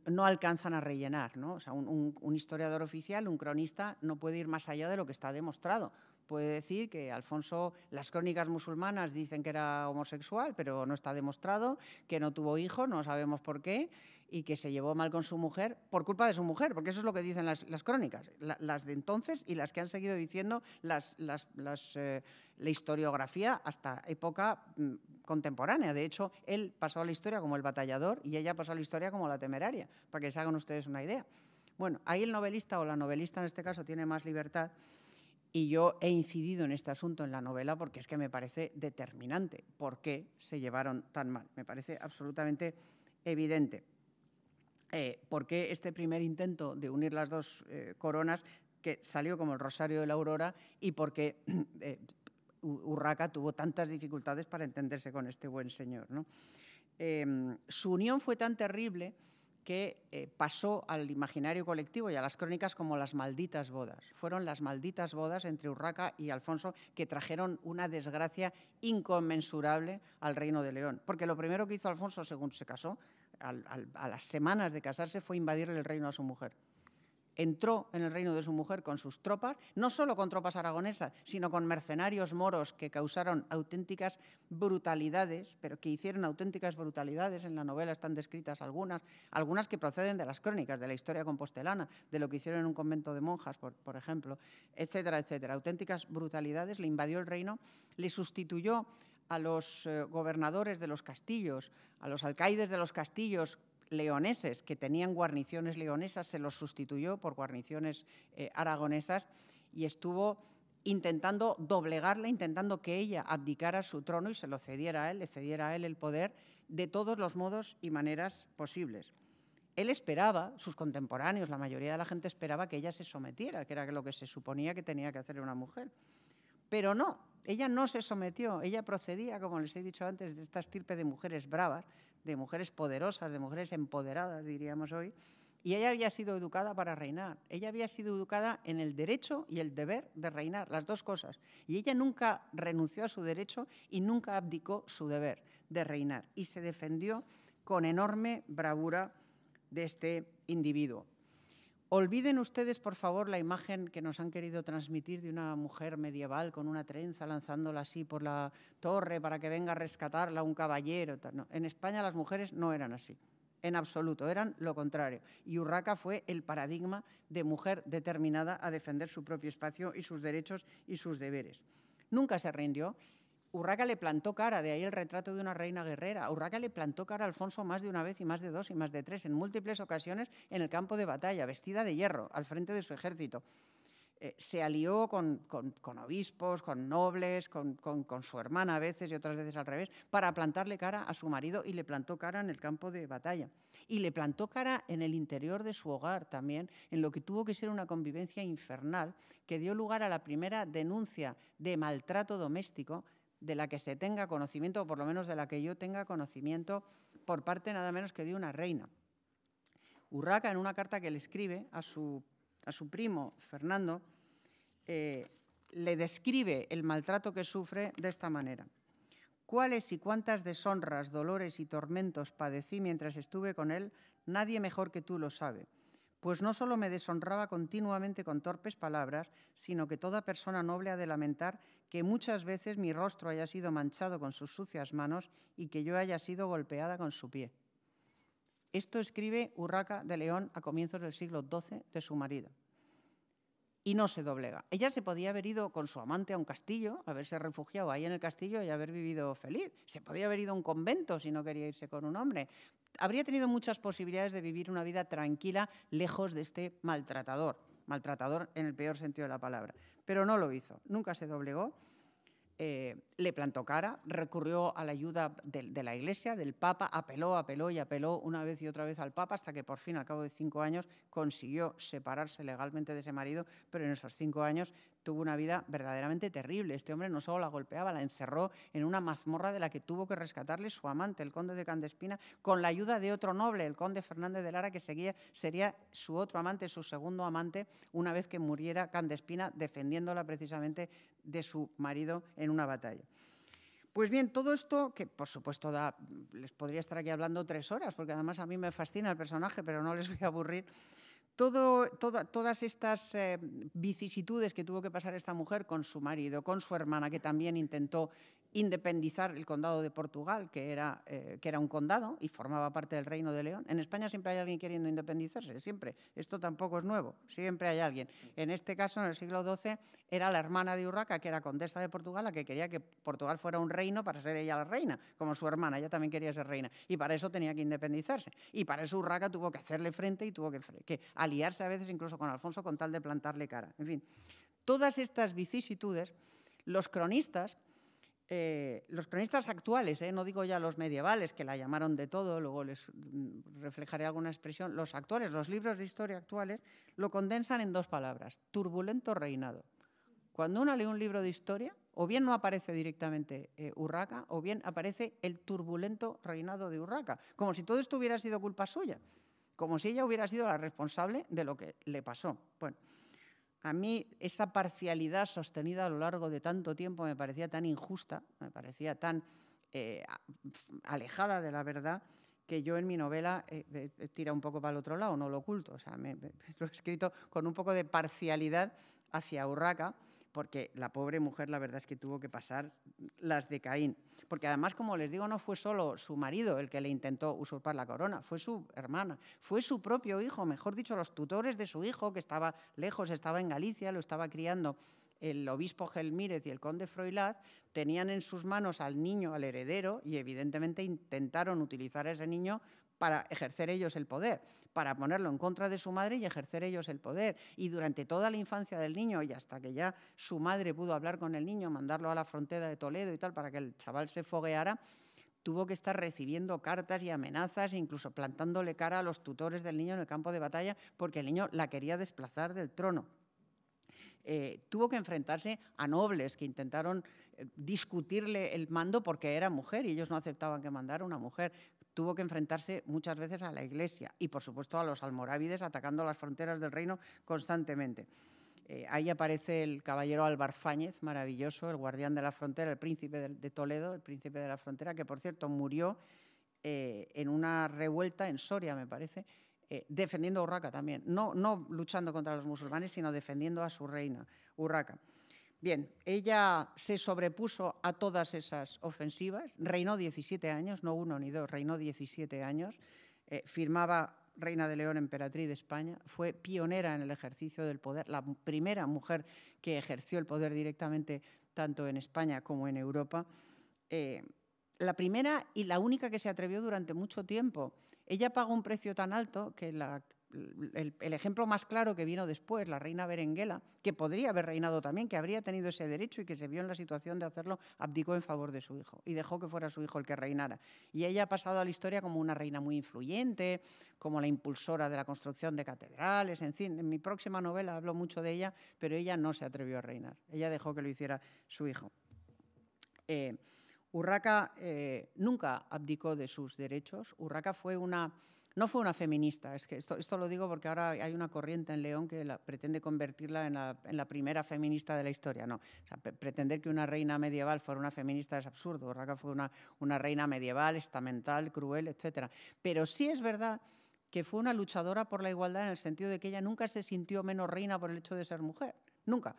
no alcanzan a rellenar, ¿no? O sea, un historiador oficial, un cronista, no puede ir más allá de lo que está demostrado. Puede decir que Alfonso, las crónicas musulmanas dicen que era homosexual, pero no está demostrado, que no tuvo hijos, no sabemos por qué, y que se llevó mal con su mujer por culpa de su mujer, porque eso es lo que dicen las crónicas, las de entonces y las que han seguido diciendo la historiografía hasta época contemporánea. De hecho, él pasó a la historia como el batallador y ella pasó a la historia como la temeraria, para que se hagan ustedes una idea. Bueno, ahí el novelista o la novelista en este caso tiene más libertad y yo he incidido en este asunto en la novela porque es que me parece determinante por qué se llevaron tan mal. Me parece absolutamente evidente. ¿Por qué este primer intento de unir las dos coronas que salió como el Rosario de la Aurora y por qué Urraca tuvo tantas dificultades para entenderse con este buen señor, ¿no? Su unión fue tan terrible que pasó al imaginario colectivo y a las crónicas como las malditas bodas. Fueron las malditas bodas entre Urraca y Alfonso que trajeron una desgracia inconmensurable al Reino de León. Porque lo primero que hizo Alfonso, según se casó, a las semanas de casarse, fue invadirle el reino a su mujer. Entró en el reino de su mujer con sus tropas, no solo con tropas aragonesas, sino con mercenarios moros que causaron auténticas brutalidades, pero que hicieron auténticas brutalidades. En la novela están descritas algunas que proceden de las crónicas, de la historia compostelana, de lo que hicieron en un convento de monjas, por ejemplo, etcétera, etcétera. Auténticas brutalidades, le invadió el reino, le sustituyó a los gobernadores de los castillos, a los alcaides de los castillos leoneses que tenían guarniciones leonesas, se los sustituyó por guarniciones aragonesas y estuvo intentando doblegarla, intentando que ella abdicara su trono y se lo cediera a él, le cediera a él el poder de todos los modos y maneras posibles. Él esperaba, sus contemporáneos, la mayoría de la gente esperaba que ella se sometiera, que era lo que se suponía que tenía que hacer una mujer. Pero no, ella no se sometió, ella procedía, como les he dicho antes, de esta estirpe de mujeres bravas, de mujeres poderosas, de mujeres empoderadas, diríamos hoy, y ella había sido educada para reinar. Ella había sido educada en el derecho y el deber de reinar, las dos cosas. Y ella nunca renunció a su derecho y nunca abdicó su deber de reinar. Y se defendió con enorme bravura de este individuo. Olviden ustedes, por favor, la imagen que nos han querido transmitir de una mujer medieval con una trenza lanzándola así por la torre para que venga a rescatarla un caballero. No, en España las mujeres no eran así, en absoluto, eran lo contrario. Y Urraca fue el paradigma de mujer determinada a defender su propio espacio y sus derechos y sus deberes. Nunca se rindió. Urraca le plantó cara, de ahí el retrato de una reina guerrera. Urraca le plantó cara a Alfonso más de una vez y más de dos y más de tres, en múltiples ocasiones en el campo de batalla, vestida de hierro, al frente de su ejército. Se alió con obispos, con nobles, con su hermana a veces y otras veces al revés, para plantarle cara a su marido y le plantó cara en el campo de batalla. Y le plantó cara en el interior de su hogar también, en lo que tuvo que ser una convivencia infernal que dio lugar a la primera denuncia de maltrato doméstico de la que se tenga conocimiento, o por lo menos de la que yo tenga conocimiento, por parte nada menos que de una reina. Urraca, en una carta que le escribe a su primo Fernando, le describe el maltrato que sufre de esta manera. ¿Cuáles y cuántas deshonras, dolores y tormentos padecí mientras estuve con él? Nadie mejor que tú lo sabe. Pues no solo me deshonraba continuamente con torpes palabras, sino que toda persona noble ha de lamentar que muchas veces mi rostro haya sido manchado con sus sucias manos y que yo haya sido golpeada con su pie. Esto escribe Urraca de León a comienzos del siglo XII de su marido. Y no se doblega. Ella se podía haber ido con su amante a un castillo, haberse refugiado ahí en el castillo y haber vivido feliz. Se podía haber ido a un convento si no quería irse con un hombre. Habría tenido muchas posibilidades de vivir una vida tranquila lejos de este maltratador en el peor sentido de la palabra. Pero no lo hizo, nunca se doblegó. le plantó cara, recurrió a la ayuda de la Iglesia, del Papa, apeló una vez y otra vez al Papa, hasta que por fin, al cabo de 5 años, consiguió separarse legalmente de ese marido, pero en esos 5 años tuvo una vida verdaderamente terrible. Este hombre no solo la golpeaba, la encerró en una mazmorra de la que tuvo que rescatarle su amante, el conde de Candespina, con la ayuda de otro noble, el conde Fernández de Lara, que sería su otro amante, su segundo amante, una vez que muriera Candespina, defendiéndola precisamente de su marido en una batalla. Pues bien, todo esto, que por supuesto les podría estar aquí hablando 3 horas, porque además a mí me fascina el personaje, pero no les voy a aburrir. Todas estas vicisitudes que tuvo que pasar esta mujer con su marido, con su hermana, que también intentó independizar el condado de Portugal, que era un condado y formaba parte del Reino de León. En España siempre hay alguien queriendo independizarse, siempre. Esto tampoco es nuevo, siempre hay alguien. En este caso, en el siglo XII, era la hermana de Urraca, que era condesa de Portugal, la que quería que Portugal fuera un reino para ser ella la reina, como su hermana, ella también quería ser reina. Y para eso tenía que independizarse. Y para eso Urraca tuvo que hacerle frente y tuvo que aliarse a veces incluso con Alfonso con tal de plantarle cara. En fin, todas estas vicisitudes, los cronistas actuales, no digo ya los medievales, que la llamaron de todo, luego les reflejaré alguna expresión, los actuales, los libros de historia actuales, lo condensan en 2 palabras: turbulento reinado. Cuando uno lee un libro de historia, o bien no aparece directamente Urraca, o bien aparece el turbulento reinado de Urraca, como si todo esto hubiera sido culpa suya, como si ella hubiera sido la responsable de lo que le pasó. Bueno, a mí esa parcialidad sostenida a lo largo de tanto tiempo me parecía tan injusta, me parecía tan alejada de la verdad, que yo en mi novela tira un poco para el otro lado, no lo oculto. O sea, lo he escrito con un poco de parcialidad hacia Urraca, porque la pobre mujer, la verdad es que tuvo que pasar las de Caín. Porque además, como les digo, no fue solo su marido el que le intentó usurpar la corona, fue su hermana, fue su propio hijo, mejor dicho, los tutores de su hijo, que estaba lejos, estaba en Galicia, lo estaba criando el obispo Gelmírez y el conde Froilaz, tenían en sus manos al niño, al heredero, y evidentemente intentaron utilizar a ese niño para ejercer ellos el poder, para ponerlo en contra de su madre y ejercer ellos el poder. Y durante toda la infancia del niño, y hasta que ya su madre pudo hablar con el niño, mandarlo a la frontera de Toledo y tal, para que el chaval se fogueara, tuvo que estar recibiendo cartas y amenazas, incluso plantándole cara a los tutores del niño en el campo de batalla, porque el niño la quería desplazar del trono. Tuvo que enfrentarse a nobles que intentaron discutirle el mando porque era mujer y ellos no aceptaban que mandara una mujer. Tuvo que enfrentarse muchas veces a la Iglesia y, por supuesto, a los almorávides, atacando las fronteras del reino constantemente. Ahí aparece el caballero Álvar Fáñez, maravilloso, el guardián de la frontera, el príncipe de Toledo, el príncipe de la frontera, que, por cierto, murió en una revuelta en Soria, me parece, defendiendo a Urraca también, no luchando contra los musulmanes, sino defendiendo a su reina, Urraca. Bien, ella se sobrepuso a todas esas ofensivas, reinó 17 años, no 1 ni 2, reinó 17 años, firmaba reina de León, emperatriz de España, fue pionera en el ejercicio del poder, la primera mujer que ejerció el poder directamente tanto en España como en Europa, la primera y la única que se atrevió durante mucho tiempo. Ella pagó un precio tan alto que el ejemplo más claro que vino después, la reina Berenguela, que podría haber reinado también, que habría tenido ese derecho y que se vio en la situación de hacerlo, abdicó en favor de su hijo y dejó que fuera su hijo el que reinara. Y ella ha pasado a la historia como una reina muy influyente, como la impulsora de la construcción de catedrales, en fin. En mi próxima novela hablo mucho de ella, pero ella no se atrevió a reinar. Ella dejó que lo hiciera su hijo. Urraca nunca abdicó de sus derechos. Urraca no fue una feminista. Es que esto lo digo porque ahora hay una corriente en León que pretende convertirla en la primera feminista de la historia. No, o sea, pretender que una reina medieval fuera una feminista es absurdo. Urraca fue una reina medieval, estamental, cruel, etc. Pero sí es verdad que fue una luchadora por la igualdad en el sentido de que ella nunca se sintió menos reina por el hecho de ser mujer. Nunca.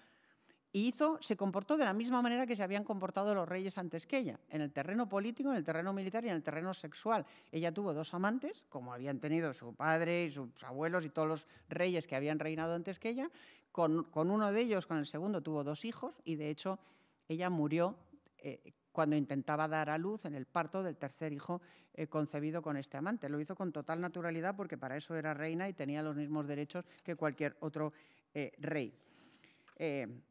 Y se comportó de la misma manera que se habían comportado los reyes antes que ella, en el terreno político, en el terreno militar y en el terreno sexual. Ella tuvo 2 amantes, como habían tenido su padre y sus abuelos y todos los reyes que habían reinado antes que ella. Con uno de ellos, con el segundo, tuvo 2 hijos y, de hecho, ella murió cuando intentaba dar a luz en el parto del tercer hijo concebido con este amante. Lo hizo con total naturalidad porque para eso era reina y tenía los mismos derechos que cualquier otro rey.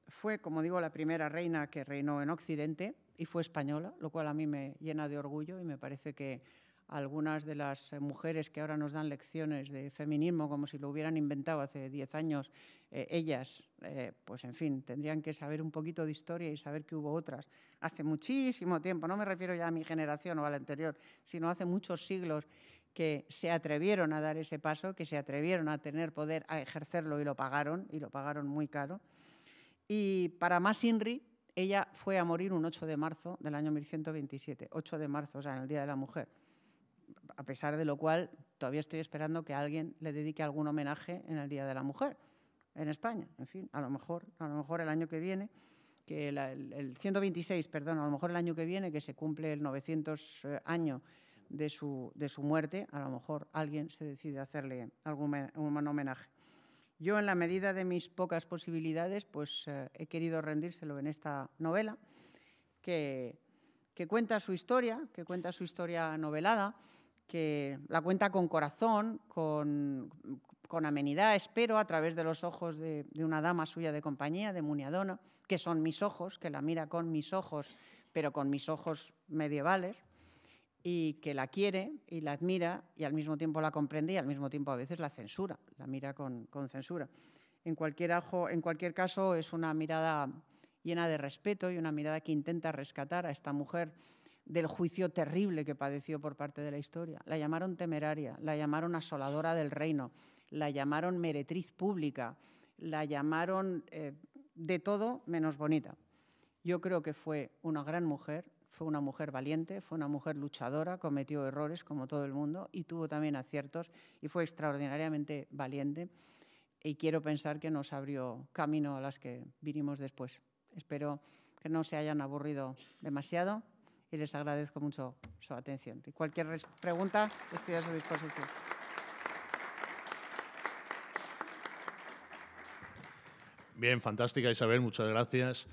Fue, como digo, la primera reina que reinó en Occidente y fue española, lo cual a mí me llena de orgullo y me parece que algunas de las mujeres que ahora nos dan lecciones de feminismo como si lo hubieran inventado hace 10 años, ellas, pues en fin, tendrían que saber un poquito de historia y saber que hubo otras hace muchísimo tiempo, no me refiero ya a mi generación o a la anterior, sino hace muchos siglos, que se atrevieron a dar ese paso, que se atrevieron a tener poder, a ejercerlo y lo pagaron muy caro. Y para más Inri, ella fue a morir un 8 de marzo del año 1127, 8 de marzo, o sea, en el Día de la Mujer. A pesar de lo cual, todavía estoy esperando que alguien le dedique algún homenaje en el Día de la Mujer en España. En fin, a lo mejor el año que viene, que el 126, perdón, a lo mejor el año que viene, que se cumple el 900 año de su muerte, a lo mejor alguien se decide hacerle algún homenaje. Yo, en la medida de mis pocas posibilidades, pues he querido rendírselo en esta novela, que cuenta su historia, novelada, que la cuenta con corazón, con amenidad, espero, a través de los ojos de una dama suya de compañía, de Muniadona, que son mis ojos, que la mira con mis ojos, pero con mis ojos medievales, y que la quiere y la admira y al mismo tiempo la comprende y al mismo tiempo a veces la censura, la mira con censura. En cualquier caso, es una mirada llena de respeto y una mirada que intenta rescatar a esta mujer del juicio terrible que padeció por parte de la historia. La llamaron temeraria, la llamaron asoladora del reino, la llamaron meretriz pública, la llamaron de todo menos bonita. Yo creo que fue una gran mujer, fue una mujer valiente, fue una mujer luchadora, cometió errores como todo el mundo y tuvo también aciertos y fue extraordinariamente valiente, y quiero pensar que nos abrió camino a las que vinimos después. Espero que no se hayan aburrido demasiado y les agradezco mucho su atención. Y cualquier pregunta, estoy a su disposición.
Bien, fantástica, Isabel, muchas gracias.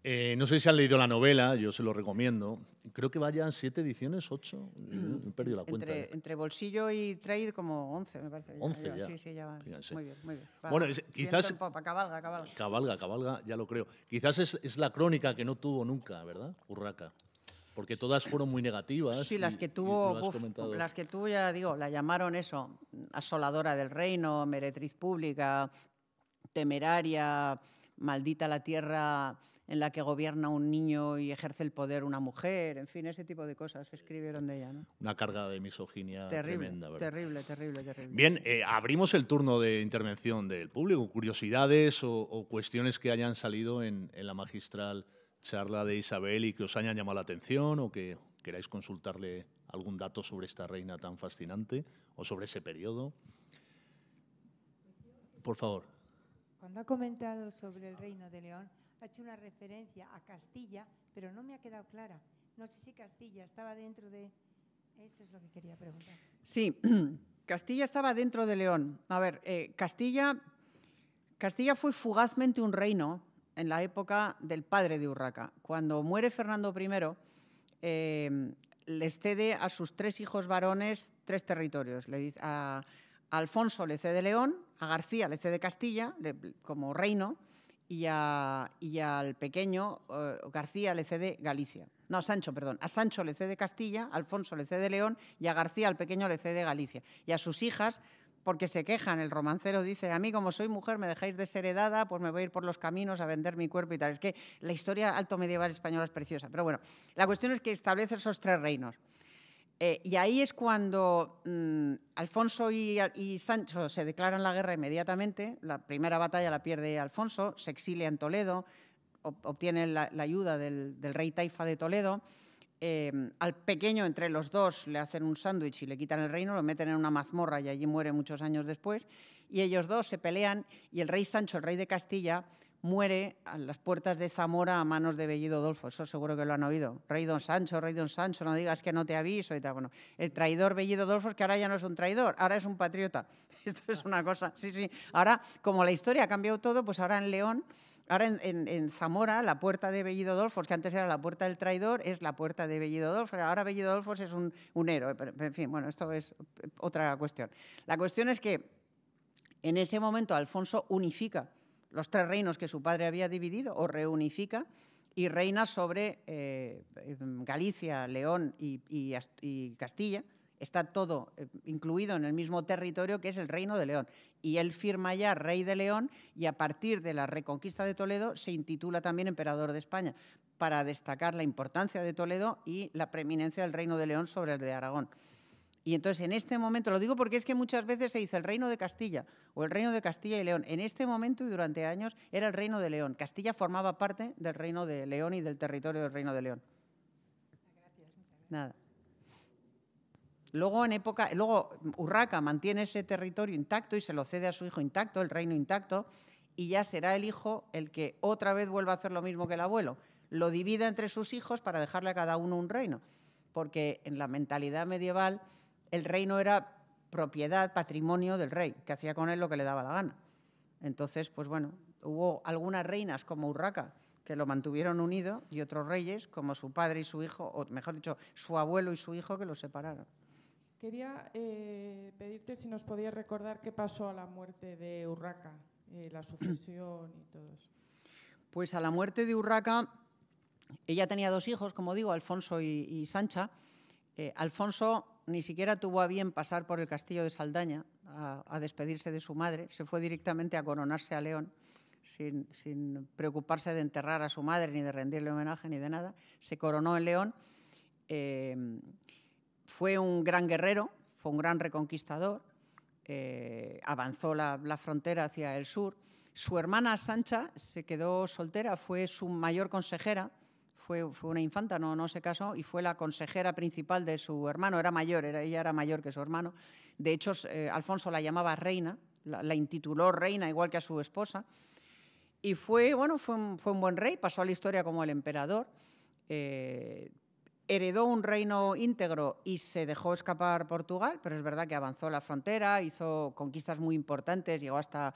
No sé si han leído la novela, yo se lo recomiendo. Creo que vayan 7 ediciones, 8, he perdido la cuenta.
Entre bolsillo y trade como 11, me parece.
11 ya.
Sí, ya va.
Fíjense.
Muy bien. Va,
bueno, quizás...
Cabalga.
Ya lo creo. Quizás es la crónica que no tuvo nunca, ¿verdad? Urraca. Porque todas fueron muy negativas.
Sí, las que tuvo, ya digo, la llamaron eso, asoladora del reino, meretriz pública, temeraria, maldita la tierra en la que gobierna un niño y ejerce el poder una mujer, en fin, ese tipo de cosas escribieron de ella, ¿no?
Una carga de misoginia tremenda, ¿verdad?
Terrible.
Bien, abrimos el turno de intervención del público, curiosidades o cuestiones que hayan salido en la magistral charla de Isabel y que os hayan llamado la atención o que queráis consultarle algún dato sobre esta reina tan fascinante o sobre ese periodo. Por favor.
Cuando ha comentado sobre el Reino de León, ha hecho una referencia a Castilla, pero no me ha quedado clara. No sé si Castilla estaba dentro de... Eso es lo que quería preguntar.
Sí, Castilla estaba dentro de León. A ver, Castilla fue fugazmente un reino en la época del padre de Urraca. Cuando muere Fernando I, les cede a sus 3 hijos varones 3 territorios. Le dice, a Alfonso le cede León, a García le cede Castilla como reino y al pequeño García le cede Galicia. No, a Sancho le cede Castilla, a Alfonso le cede León y a García, al pequeño, le cede Galicia. Y a sus hijas, porque se quejan, el romancero dice, a mí como soy mujer me dejáis desheredada, pues me voy a ir por los caminos a vender mi cuerpo y tal. Es que la historia alto medieval española es preciosa. Pero bueno, la cuestión es que establece esos 3 reinos. Y ahí es cuando Alfonso y Sancho se declaran la guerra inmediatamente. La primera batalla la pierde Alfonso, se exilia en Toledo, obtiene la ayuda del rey Taifa de Toledo. Al pequeño, entre los dos, le hacen un sándwich y le quitan el reino, lo meten en una mazmorra y allí muere muchos años después. Y ellos dos se pelean y el rey Sancho, el rey de Castilla, muere a las puertas de Zamora a manos de Bellido Dolfo. Eso seguro que lo han oído. Rey don Sancho, no digas que no te aviso y tal. Bueno, el traidor Bellido Dolfo, que ahora ya no es un traidor, ahora es un patriota. Esto es una cosa, sí. Ahora, como la historia ha cambiado todo, pues ahora en León, ahora en Zamora, la puerta de Bellido Dolfos, que antes era la puerta del traidor, es la puerta de Bellido Dolfos. Ahora Bellido Dolfos es un héroe. Pero, en fin, bueno, esto es otra cuestión. La cuestión es que en ese momento Alfonso unifica los 3 reinos que su padre había dividido, o reunifica y reina sobre Galicia, León y Castilla. Está todo incluido en el mismo territorio que es el Reino de León. Y él firma ya rey de León y a partir de la reconquista de Toledo se intitula también emperador de España para destacar la importancia de Toledo y la preeminencia del Reino de León sobre el de Aragón. Y entonces, en este momento, lo digo porque es que muchas veces se dice el Reino de Castilla o el Reino de Castilla y León. En este momento y durante años era el Reino de León. Castilla formaba parte del Reino de León y del territorio del Reino de León.
Gracias, muchas gracias.
Nada. Luego Urraca mantiene ese territorio intacto y se lo cede a su hijo intacto, el reino intacto, y ya será el hijo el que otra vez vuelva a hacer lo mismo que el abuelo. Lo divide entre sus hijos para dejarle a cada uno un reino, porque en la mentalidad medieval el reino era propiedad, patrimonio del rey, que hacía con él lo que le daba la gana. Entonces, pues bueno, hubo algunas reinas como Urraca que lo mantuvieron unido y otros reyes como su padre y su hijo, o mejor dicho, su abuelo y su hijo, que lo separaron.
Quería pedirte si nos podías recordar qué pasó a la muerte de Urraca, la sucesión y todo eso.
Pues a la muerte de Urraca, ella tenía 2 hijos, como digo, Alfonso y Sancha. Alfonso ni siquiera tuvo a bien pasar por el castillo de Saldaña a despedirse de su madre, se fue directamente a coronarse a León, sin preocuparse de enterrar a su madre, ni de rendirle homenaje, ni de nada. Se coronó en León. Fue un gran guerrero, fue un gran reconquistador, avanzó la frontera hacia el sur. Su hermana Sancha se quedó soltera, fue su mayor consejera, fue una infanta, no se casó, y fue la consejera principal de su hermano. Era mayor, ella era mayor que su hermano. De hecho, Alfonso la llamaba reina, la intituló reina igual que a su esposa. Y fue un buen rey, pasó a la historia como el emperador. Heredó un reino íntegro y se dejó escapar Portugal, pero es verdad que avanzó la frontera, hizo conquistas muy importantes, llegó hasta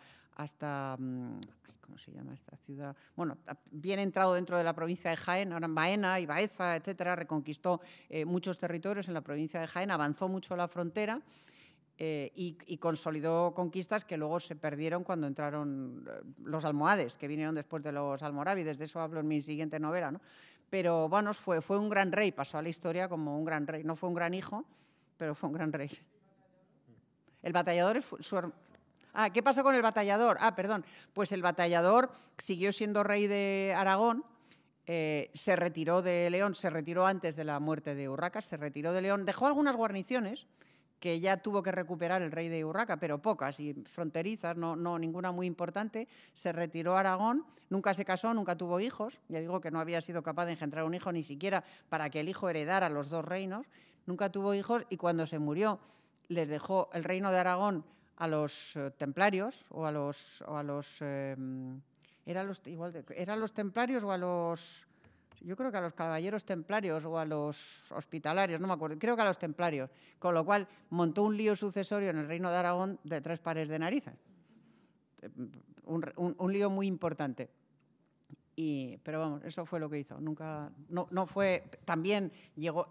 ¿cómo se llama esta ciudad? Bueno, bien entrado dentro de la provincia de Jaén, ahora en Baena y Baeza, etcétera, reconquistó muchos territorios en la provincia de Jaén, avanzó mucho la frontera y consolidó conquistas que luego se perdieron cuando entraron los almohades, que vinieron después de los almorávides. De eso hablo en mi siguiente novela, ¿no? Pero bueno, fue un gran rey, pasó a la historia como un gran rey. No fue un gran hijo, pero fue un gran rey. El batallador es su hermano. ¿Qué pasó con el batallador? Perdón. Pues el batallador siguió siendo rey de Aragón, se retiró de León, se retiró antes de la muerte de Urraca, se retiró de León, dejó algunas guarniciones que ya tuvo que recuperar el rey de Urraca, pero pocas y fronterizas, no ninguna muy importante. Se retiró a Aragón, nunca se casó, nunca tuvo hijos. Ya digo que no había sido capaz de engendrar un hijo ni siquiera para que el hijo heredara los 2 reinos. Nunca tuvo hijos y cuando se murió les dejó el reino de Aragón a los templarios o a los ¿eran los templarios o a los? Yo creo que a los caballeros templarios o a los hospitalarios, no me acuerdo, creo que a los templarios, con lo cual montó un lío sucesorio en el reino de Aragón de 3 pares de narices. Un lío muy importante. Pero vamos, eso fue lo que hizo. Nunca, no fue. También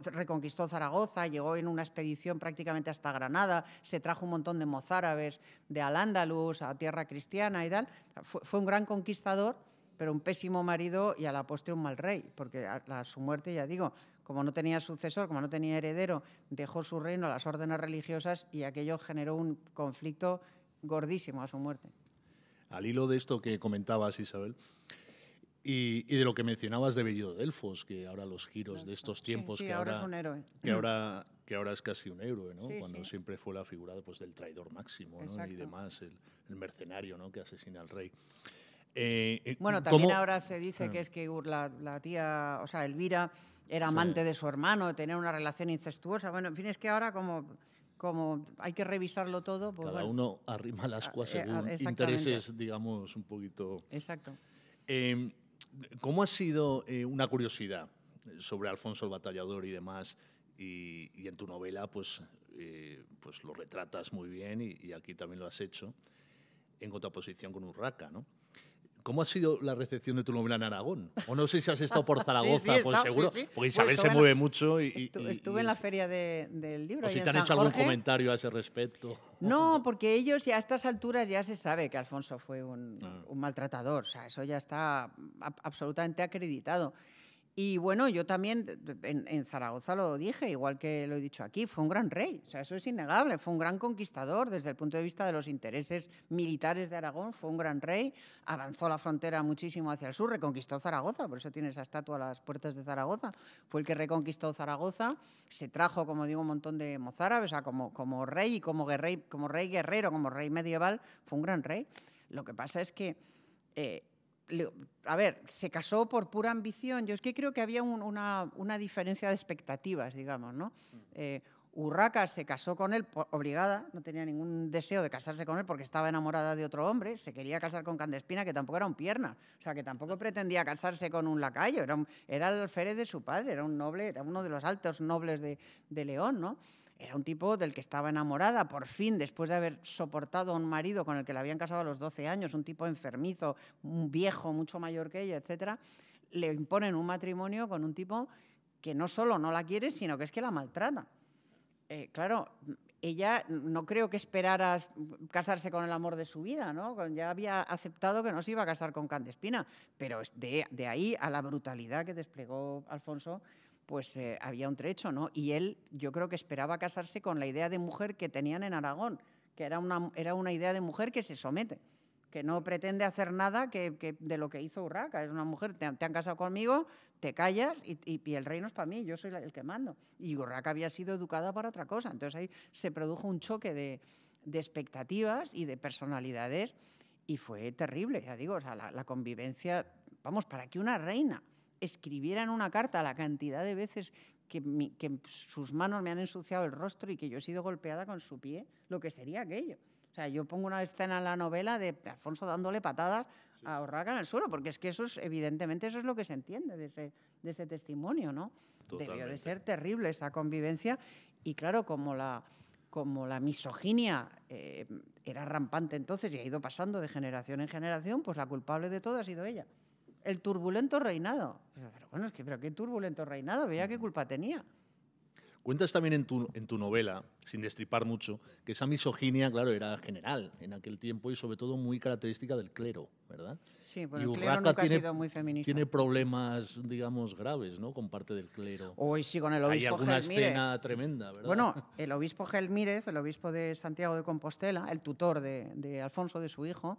reconquistó Zaragoza, llegó en una expedición prácticamente hasta Granada, se trajo un montón de mozárabes de Al-Ándalus a tierra cristiana y tal. Fue un gran conquistador, pero un pésimo marido y a la postre un mal rey, porque a su muerte, ya digo, como no tenía sucesor, como no tenía heredero, dejó su reino a las órdenes religiosas y aquello generó un conflicto gordísimo a su muerte.
Al hilo de esto que comentabas, Isabel, y de lo que mencionabas de Bellido de Delfos, que ahora los giros de estos tiempos,
sí,
que
ahora es un héroe.
Que ahora es casi un héroe, ¿no?
Sí,
Cuando siempre fue la figura pues, del traidor máximo, ¿no? Y demás, el mercenario, ¿no? Que asesina al rey.
Bueno, también ahora se dice que es que la tía, o sea, Elvira era amante de su hermano, tenía una relación incestuosa. Bueno, en fin, es que ahora como hay que revisarlo todo. Pues
cada uno arrima las ascuas según intereses, digamos, un poquito.
Exacto.
¿Cómo ha sido una curiosidad sobre Alfonso el Batallador y demás? Y en tu novela, pues lo retratas muy bien y aquí también lo has hecho, en contraposición con Urraca, ¿no? ¿Cómo ha sido la recepción de tu novela en Aragón? O no sé si has estado por Zaragoza,
sí,
pues seguro,
sí.
porque Isabel
Pues
se mueve mucho
estuve en la feria del libro.
O si
y
te han
en
hecho
San
algún
Jorge.
comentario a ese respecto.
No, porque ellos ya a estas alturas ya se sabe que Alfonso fue un maltratador. O sea, eso ya está absolutamente acreditado. Y bueno, yo también en Zaragoza lo dije, igual que lo he dicho aquí, fue un gran rey, o sea, eso es innegable, fue un gran conquistador desde el punto de vista de los intereses militares de Aragón, fue un gran rey, avanzó la frontera muchísimo hacia el sur, reconquistó Zaragoza, por eso tiene esa estatua a las puertas de Zaragoza, fue el que reconquistó Zaragoza, se trajo, como digo, un montón de mozárabes, o sea, como rey y como rey guerrero, como rey medieval, fue un gran rey. Lo que pasa es que... a ver, se casó por pura ambición. Yo es que creo que había una diferencia de expectativas, digamos, ¿no? Urraca se casó con él obligada, no tenía ningún deseo de casarse con él porque estaba enamorada de otro hombre, se quería casar con Candespina, que tampoco era un pierna, o sea, que tampoco pretendía casarse con un lacayo, era el alférez de su padre, era un noble, era uno de los altos nobles de León, ¿no? Era un tipo del que estaba enamorada, por fin, después de haber soportado a un marido con el que la habían casado a los 12 años, un tipo enfermizo, un viejo, mucho mayor que ella, etcétera, le imponen un matrimonio con un tipo que no solo no la quiere, sino que es que la maltrata. Claro, ella no creo que esperara casarse con el amor de su vida, ¿no? Ya había aceptado que no se iba a casar con Candespina, pero de ahí a la brutalidad que desplegó Alfonso, pues había un trecho, ¿no? Y él, yo creo que esperaba casarse con la idea de mujer que tenían en Aragón, que era una idea de mujer que se somete, que no pretende hacer nada que de lo que hizo Urraca. Es una mujer, te han casado conmigo, te callas y el reino es para mí, yo soy el que mando. Y Urraca había sido educada para otra cosa. Entonces ahí se produjo un choque de expectativas y de personalidades y fue terrible, ya digo, o sea, la convivencia, vamos, para que una reina escribiera en una carta la cantidad de veces que sus manos me han ensuciado el rostro y que yo he sido golpeada con su pie, lo que sería aquello. O sea, yo pongo una escena en la novela de Alfonso dándole patadas a Urraca en el suelo, porque es que evidentemente eso es lo que se entiende de ese testimonio, ¿no?
Totalmente.
Debió de ser terrible esa convivencia y claro, como la misoginia era rampante entonces y ha ido pasando de generación en generación, pues la culpable de todo ha sido ella. El turbulento reinado. Pero bueno, pero qué turbulento reinado, veía qué culpa tenía.
Cuentas también en tu novela, sin destripar mucho, que esa misoginia, claro, era general en aquel tiempo y sobre todo muy característica del clero, ¿verdad?
Sí, bueno, el clero nunca ha sido muy feminista.
Tiene problemas, digamos, graves, ¿no?, con parte del clero.
Hoy sí, con el obispo
Hay alguna
Gelmírez.
escena tremenda, ¿verdad?
Bueno, el obispo Gelmírez, el obispo de Santiago de Compostela, el tutor de Alfonso, de su hijo,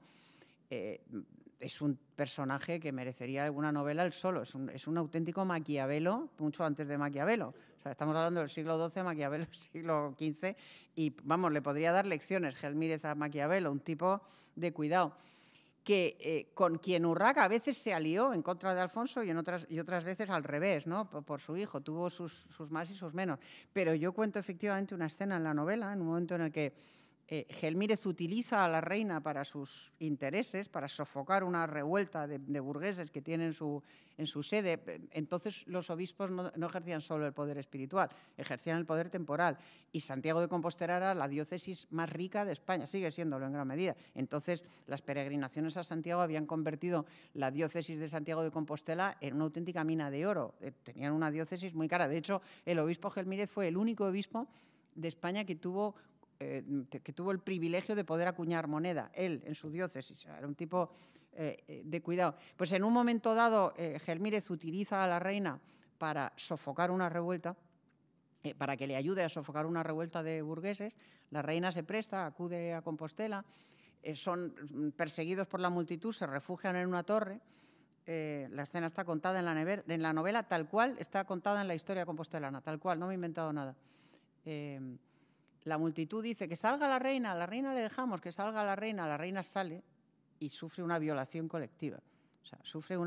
es un personaje que merecería alguna novela él solo. Es un auténtico Maquiavelo, mucho antes de Maquiavelo. O sea, estamos hablando del siglo XII, Maquiavelo del siglo XV, y vamos, le podría dar lecciones Gelmírez a Maquiavelo, un tipo de cuidado, que con quien Urraca a veces se alió en contra de Alfonso y otras veces al revés, ¿no? Por su hijo, tuvo sus más y sus menos. Pero yo cuento efectivamente una escena en la novela, en un momento en el que Gelmírez utiliza a la reina para sus intereses, para sofocar una revuelta de burgueses que tiene en su sede. Entonces los obispos no ejercían solo el poder espiritual, ejercían el poder temporal. Y Santiago de Compostela era la diócesis más rica de España, sigue siéndolo en gran medida. Entonces las peregrinaciones a Santiago habían convertido la diócesis de Santiago de Compostela en una auténtica mina de oro. Tenían una diócesis muy cara. De hecho, el obispo Gelmírez fue el único obispo de España que tuvo el privilegio de poder acuñar moneda, él en su diócesis, era un tipo de cuidado. Pues en un momento dado Gelmírez utiliza a la reina para sofocar una revuelta, para que le ayude a sofocar una revuelta de burgueses. La reina se presta, acude a Compostela, son perseguidos por la multitud, se refugian en una torre. La escena está contada en la novela tal cual, está contada en la historia compostelana, tal cual, no me he inventado nada. La multitud dice que salga la reina le dejamos, que salga la reina sale y sufre una violación colectiva. O sea, sufre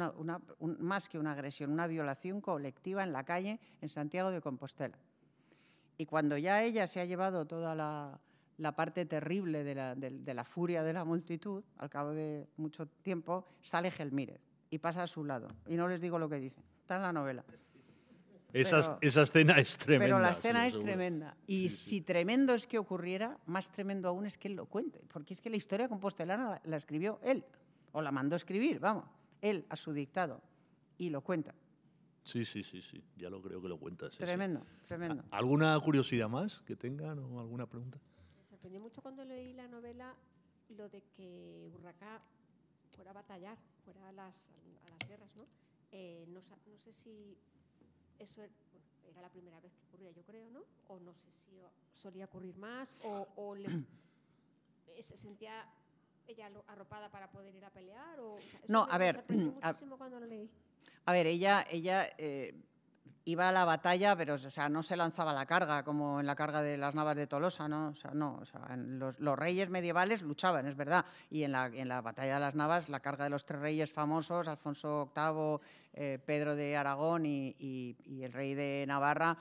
más que una agresión, una violación colectiva en la calle en Santiago de Compostela. Y cuando ya ella se ha llevado toda la parte terrible de la furia de la multitud, al cabo de mucho tiempo, sale Gelmírez y pasa a su lado. Y no les digo lo que dice, está en la novela.
Esa escena es tremenda.
Pero la escena es tremenda. Y si tremendo es que ocurriera, más tremendo aún es que él lo cuente. Porque es que la historia compostelana la escribió él. o la mandó escribir, vamos, él a su dictado, y lo cuenta.
Sí, ya lo creo que lo cuentas. Sí,
tremendo,
sí.
tremendo.
¿Alguna curiosidad más que tengan o alguna pregunta?
Me sorprendió mucho cuando leí la novela lo de que Urraca fuera a batallar, fuera a las guerras, ¿no? No sé si eso era la primera vez que ocurría, yo creo, ¿no? O no sé si solía ocurrir más, o se sentía ella arropada para poder ir a pelear, o sea,
no, a ver,
me sorprendió muchísimo cuando lo leí.
A ver, ella iba a la batalla, pero o sea, no se lanzaba a la carga como en la carga de las Navas de Tolosa, ¿no? O sea, no, o sea, los reyes medievales luchaban, es verdad, y en la batalla de las Navas, la carga de los 3 reyes famosos, Alfonso VIII, Pedro de Aragón y el rey de Navarra,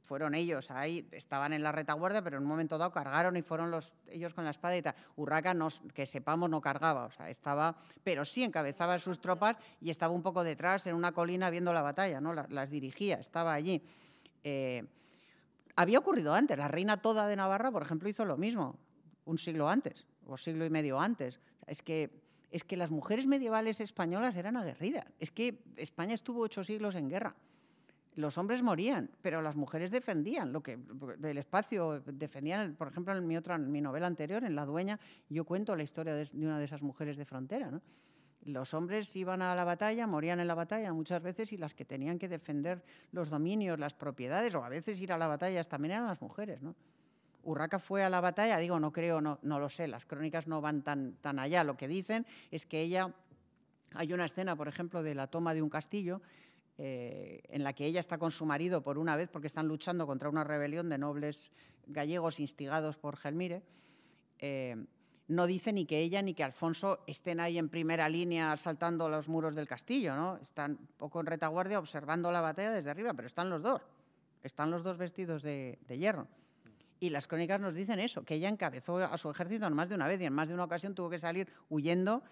fueron ellos, ahí estaban en la retaguardia, pero en un momento dado cargaron y fueron ellos con la espada y tal. Urraca, que sepamos, no cargaba, o sea, estaba, pero sí encabezaba sus tropas y estaba un poco detrás en una colina viendo la batalla, ¿no? Las dirigía, estaba allí. Había ocurrido antes, la reina Toda de Navarra, por ejemplo, hizo lo mismo, un siglo antes, o siglo y medio antes. Es que las mujeres medievales españolas eran aguerridas, es que España estuvo 8 siglos en guerra. Los hombres morían, pero las mujeres defendían el espacio, defendían, por ejemplo, en mi novela anterior, en La Dueña, yo cuento la historia de una de esas mujeres de frontera, ¿no? Los hombres iban a la batalla, morían en la batalla muchas veces, y las que tenían que defender los dominios, las propiedades, o a veces ir a la batalla también eran las mujeres, ¿no? Urraca fue a la batalla, digo, no creo, no lo sé, las crónicas no van tan allá. Lo que dicen es que ella, hay una escena, por ejemplo, de la toma de un castillo, en la que ella está con su marido por una vez, porque están luchando contra una rebelión de nobles gallegos instigados por Gelmire. No dice ni que ella ni que Alfonso estén ahí en primera línea saltando los muros del castillo, ¿no? Están un poco en retaguardia observando la batalla desde arriba, pero están los dos vestidos de hierro. Y las crónicas nos dicen eso, que ella encabezó a su ejército en más de una vez, y en más de una ocasión tuvo que salir huyendo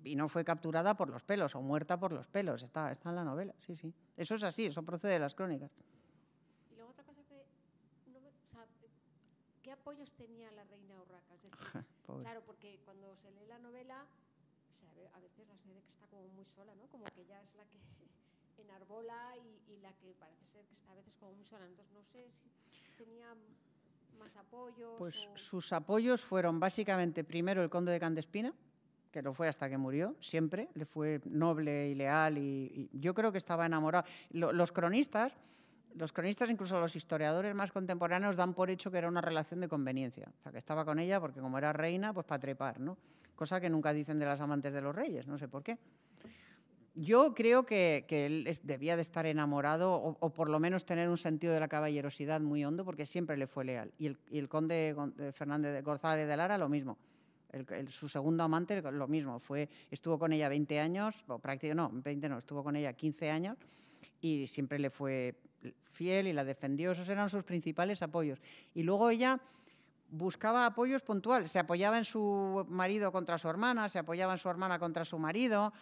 y no fue capturada por los pelos o muerta por los pelos. Está en la novela, sí. Eso es así, eso procede de las crónicas.
Y luego otra cosa que ¿qué apoyos tenía la reina Urraca? Es decir, claro, porque cuando se lee la novela, a veces las ve que está como muy sola, ¿no? Como que ella es la que enarbola y la que parece ser que está a veces como muy sola. Entonces no sé si tenía más apoyos.
Pues sus apoyos fueron básicamente primero el conde de Candespina, que lo fue hasta que murió, siempre, le fue noble y leal, y yo creo que estaba enamorado. Los cronistas, incluso los historiadores más contemporáneos, dan por hecho que era una relación de conveniencia, o sea, que estaba con ella porque como era reina, pues para trepar, ¿no? Cosa que nunca dicen de las amantes de los reyes, no sé por qué. Yo creo que él debía de estar enamorado o por lo menos tener un sentido de la caballerosidad muy hondo, porque siempre le fue leal. Y el conde Fernández de González de Lara, lo mismo. Su segundo amante, lo mismo. Estuvo con ella 20 años, o prácticamente no, 20 no, estuvo con ella 15 años y siempre le fue fiel y la defendió. Esos eran sus principales apoyos. Y luego ella buscaba apoyos puntuales. Se apoyaba en su marido contra su hermana, se apoyaba en su hermana contra su marido.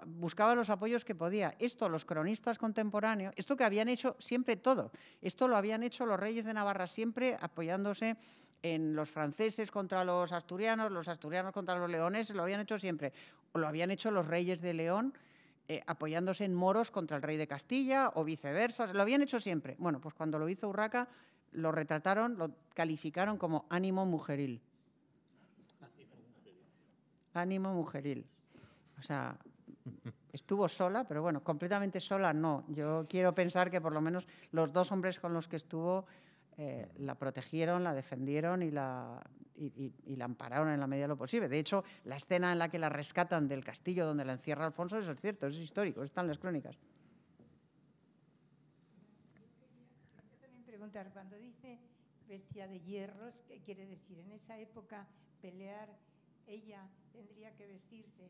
Buscaba los apoyos que podía. Esto los cronistas contemporáneos, esto que habían hecho siempre todo, esto lo habían hecho los reyes de Navarra siempre apoyándose en los franceses contra los asturianos contra los leoneses, lo habían hecho siempre. O lo habían hecho los reyes de León apoyándose en moros contra el rey de Castilla o viceversa, lo habían hecho siempre. Bueno, pues cuando lo hizo Urraca, lo retrataron, lo calificaron como ánimo mujeril. Ánimo mujeril. O sea, estuvo sola, pero bueno, completamente sola no. Yo quiero pensar que por lo menos los 2 hombres con los que estuvo la protegieron, la defendieron y la ampararon en la medida de lo posible. De hecho, la escena en la que la rescatan del castillo donde la encierra Alfonso, eso es cierto, eso es histórico, está en las crónicas.
Yo también preguntar, cuando dice bestia de hierros, ¿qué quiere decir? En esa época pelear, ella tendría que vestirse...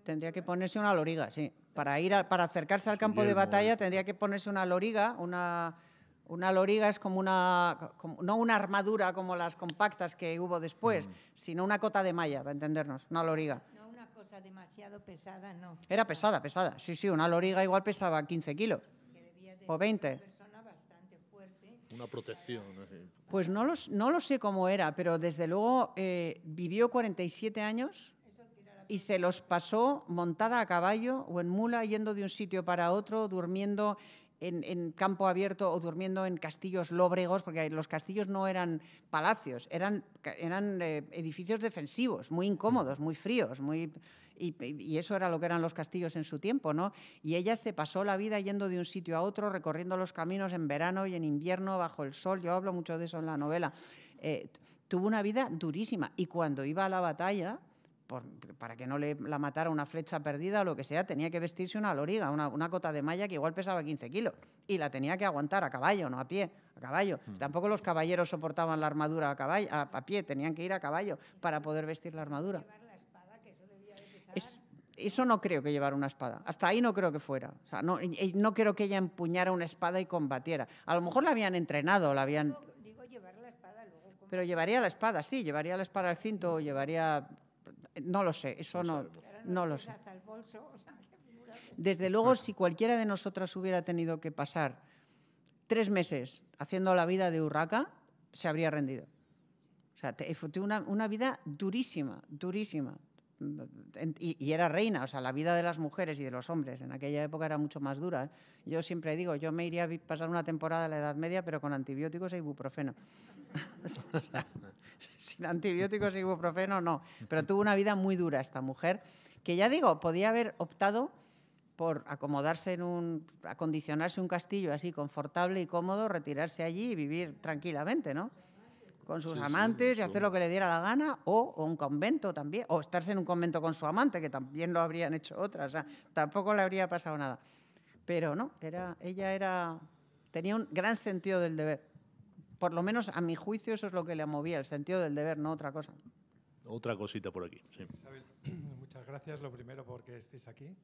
Tendría que ponerse una loriga, sí. Para acercarse al campo de batalla tendría que ponerse una loriga. Una loriga es como no una armadura como las compactas que hubo después, sino una cota de malla, para entendernos, una loriga.
No una cosa demasiado pesada, no.
Era pesada. Sí, una loriga igual pesaba 15 kilos o 20.
Una persona bastante fuerte.
Una protección.
Pues no lo sé cómo era, pero desde luego vivió 47 años. y se los pasó montada a caballo o en mula, yendo de un sitio para otro, durmiendo en campo abierto o durmiendo en castillos lóbregos, porque los castillos no eran palacios, eran edificios defensivos, muy incómodos, muy fríos, y eso era lo que eran los castillos en su tiempo, ¿no? Y ella se pasó la vida yendo de un sitio a otro, recorriendo los caminos en verano y en invierno, bajo el sol. Yo hablo mucho de eso en la novela. Tuvo una vida durísima, y cuando iba a la batalla, para que no la matara una flecha perdida o lo que sea, tenía que vestirse una loriga, una cota de malla que igual pesaba 15 kilos, y la tenía que aguantar a caballo, no a pie, a caballo. Tampoco los caballeros soportaban la armadura a pie, tenían que ir a caballo para poder vestir la armadura. Eso no creo que llevara una espada. Hasta ahí no creo que fuera. O sea, no creo que ella empuñara una espada y combatiera. A lo mejor la habían entrenado, la habían...
Digo, llevar la espada luego.
Pero llevaría la espada, sí, llevaría la espada al cinto, o llevaría... No lo sé, eso no lo sé.
Hasta el bolso, o sea,
Desde luego, si cualquiera de nosotras hubiera tenido que pasar 3 meses haciendo la vida de Urraca, se habría rendido. O sea, fue una vida durísima, durísima. Y era reina, o sea, la vida de las mujeres y de los hombres en aquella época era mucho más dura, ¿eh? Yo siempre digo, yo me iría a pasar una temporada en la Edad Media, pero con antibióticos e ibuprofeno. O sea, sin antibióticos e ibuprofeno, no. Pero tuvo una vida muy dura esta mujer, que ya digo, podía haber optado por acomodarse acondicionarse un castillo así confortable y cómodo, retirarse allí y vivir tranquilamente, ¿no? Con sus amantes y hacer lo que le diera la gana, o un convento también, o estarse en un convento con su amante, que también lo habrían hecho otras, o sea, tampoco le habría pasado nada. Pero no, ella tenía un gran sentido del deber. Por lo menos, a mi juicio, eso es lo que le movía, el sentido del deber, no otra cosa.
Otra cosita por aquí. Sí.
Isabel, muchas gracias. Lo primero porque estéis aquí,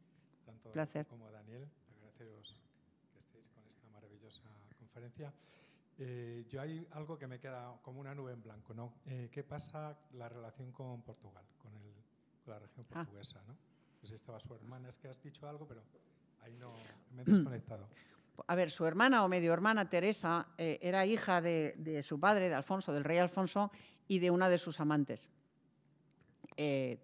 tanto
Placer.
como Daniel. Agradeceros que estéis con esta maravillosa conferencia. Yo hay algo que me queda como una nube en blanco, ¿no? ¿Qué pasa la relación con Portugal, con la región portuguesa, ¿no? Pues estaba su hermana, es que has dicho algo, pero ahí no me he desconectado.
A ver, su hermana o medio hermana Teresa era hija de su padre, de Alfonso, del rey Alfonso, y de una de sus amantes.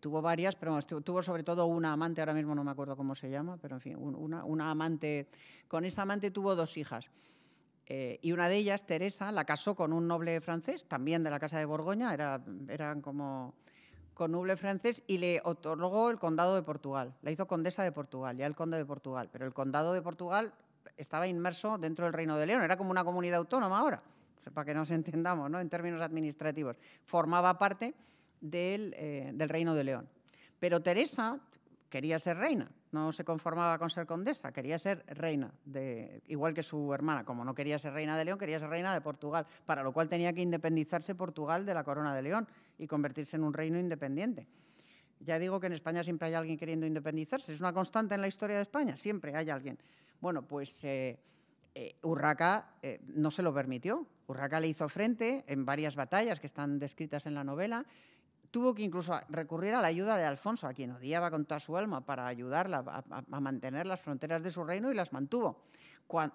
Tuvo varias, pero tuvo sobre todo una amante, ahora mismo no me acuerdo cómo se llama, pero en fin, una amante. Con esa amante tuvo 2 hijas. Y una de ellas, Teresa, la casó con un noble francés, también de la Casa de Borgoña, eran como con noble francés, y le otorgó el condado de Portugal. La hizo condesa de Portugal, ya el conde de Portugal. Pero el condado de Portugal estaba inmerso dentro del Reino de León, era como una comunidad autónoma ahora, para que nos entendamos, ¿no? En términos administrativos. Formaba parte del Reino de León. Pero Teresa quería ser reina, no se conformaba con ser condesa, quería ser reina, igual que su hermana. Como no quería ser reina de León, quería ser reina de Portugal, para lo cual tenía que independizarse Portugal de la corona de León y convertirse en un reino independiente. Ya digo que en España siempre hay alguien queriendo independizarse, es una constante en la historia de España, siempre hay alguien. Bueno, pues Urraca no se lo permitió. Urraca le hizo frente en varias batallas que están descritas en la novela. Tuvo que incluso recurrir a la ayuda de Alfonso, a quien odiaba con toda su alma, para ayudarla a mantener las fronteras de su reino, y las mantuvo.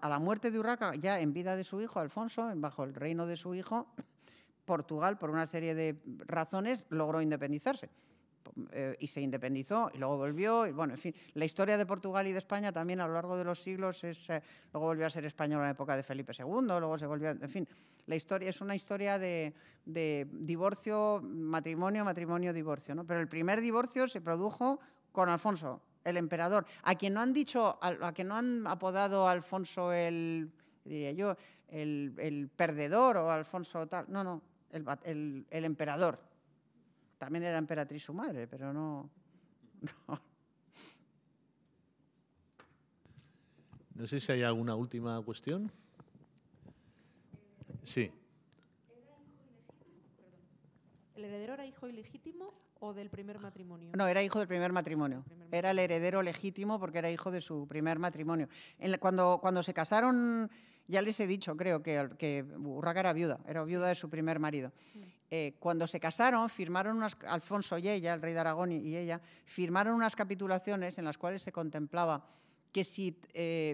A la muerte de Urraca, ya en vida de su hijo Alfonso, bajo el reino de su hijo, Portugal, por una serie de razones, logró independizarse. Y se independizó y luego volvió. Y bueno, en fin, la historia de Portugal y de España también a lo largo de los siglos luego volvió a ser española en la época de Felipe II, luego se volvió, en fin, la historia es una historia de divorcio, matrimonio, matrimonio, divorcio, ¿no? Pero el primer divorcio se produjo con Alfonso, el emperador, a quien no han dicho, a quien no han apodado Alfonso diría yo, el perdedor o Alfonso tal, no, el emperador. También era emperatriz su madre, pero no.
No sé si hay alguna última cuestión. Sí.
¿El heredero era hijo ilegítimo o del primer matrimonio?
No, era hijo del primer matrimonio. Era el heredero legítimo porque era hijo de su primer matrimonio. Cuando se casaron, ya les he dicho, creo, que Urraca era viuda de su primer marido. Cuando se casaron, firmaron Alfonso y ella, el rey de Aragón y ella, firmaron unas capitulaciones en las cuales se contemplaba que si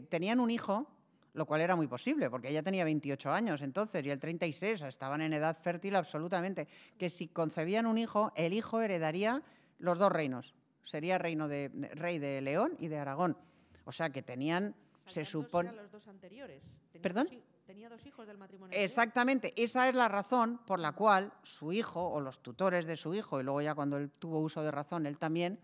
tenían un hijo, lo cual era muy posible, porque ella tenía 28 años entonces y él 36, o sea, estaban en edad fértil absolutamente, que si concebían un hijo, el hijo heredaría los 2 reinos, sería rey de León y de Aragón. O sea que tenían, se supone...
A los dos anteriores.
¿Perdón?
Tenía 2 hijos del matrimonio anterior.
Exactamente, esa es la razón por la cual su hijo o los tutores de su hijo, y luego ya cuando él tuvo uso de razón, él también,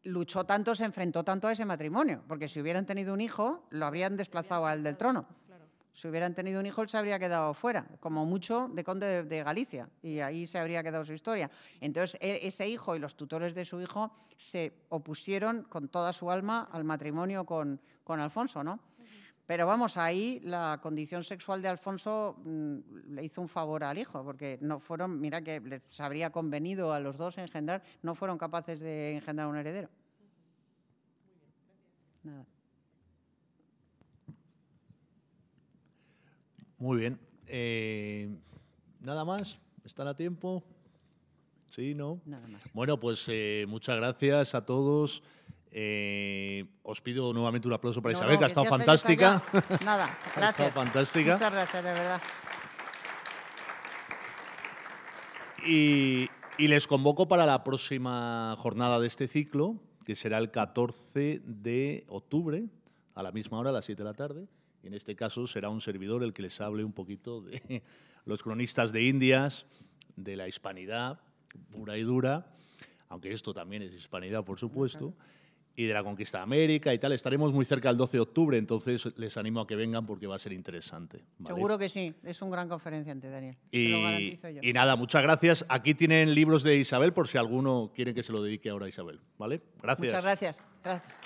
luchó tanto, se enfrentó tanto a ese matrimonio, porque si hubieran tenido un hijo, lo habrían desplazado al del trono.
Claro.
Si hubieran tenido un hijo, él se habría quedado fuera, como mucho de conde de Galicia, y ahí se habría quedado su historia. Entonces, ese hijo y los tutores de su hijo se opusieron con toda su alma al matrimonio con Alfonso, ¿no? Pero vamos, ahí la condición sexual de Alfonso le hizo un favor al hijo, porque no fueron, mira que les habría convenido a los dos engendrar, no fueron capaces de engendrar un heredero. Nada.
Muy bien. ¿Nada más? ¿Están a tiempo? ¿Sí? ¿No?
Nada más.
Bueno, pues muchas gracias a todos. Os pido nuevamente un aplauso para Isabel, que ha estado fantástica.
Nada, gracias.
Ha estado fantástica.
Muchas gracias, de verdad.
Y les convoco para la próxima jornada de este ciclo, que será el 14 de octubre, a la misma hora, a las 7 de la tarde. Y en este caso será un servidor el que les hable un poquito de los cronistas de Indias, de la hispanidad pura y dura, aunque esto también es hispanidad, por supuesto, y de la conquista de América y tal. Estaremos muy cerca del 12 de octubre, entonces les animo a que vengan porque va a ser interesante. ¿Vale?
Seguro que sí, es un gran conferenciante, Daniel. Se lo garantizo yo.
Y nada, muchas gracias. Aquí tienen libros de Isabel por si alguno quiere que se lo dedique ahora a Isabel. ¿Vale? Gracias.
Muchas gracias. Gracias.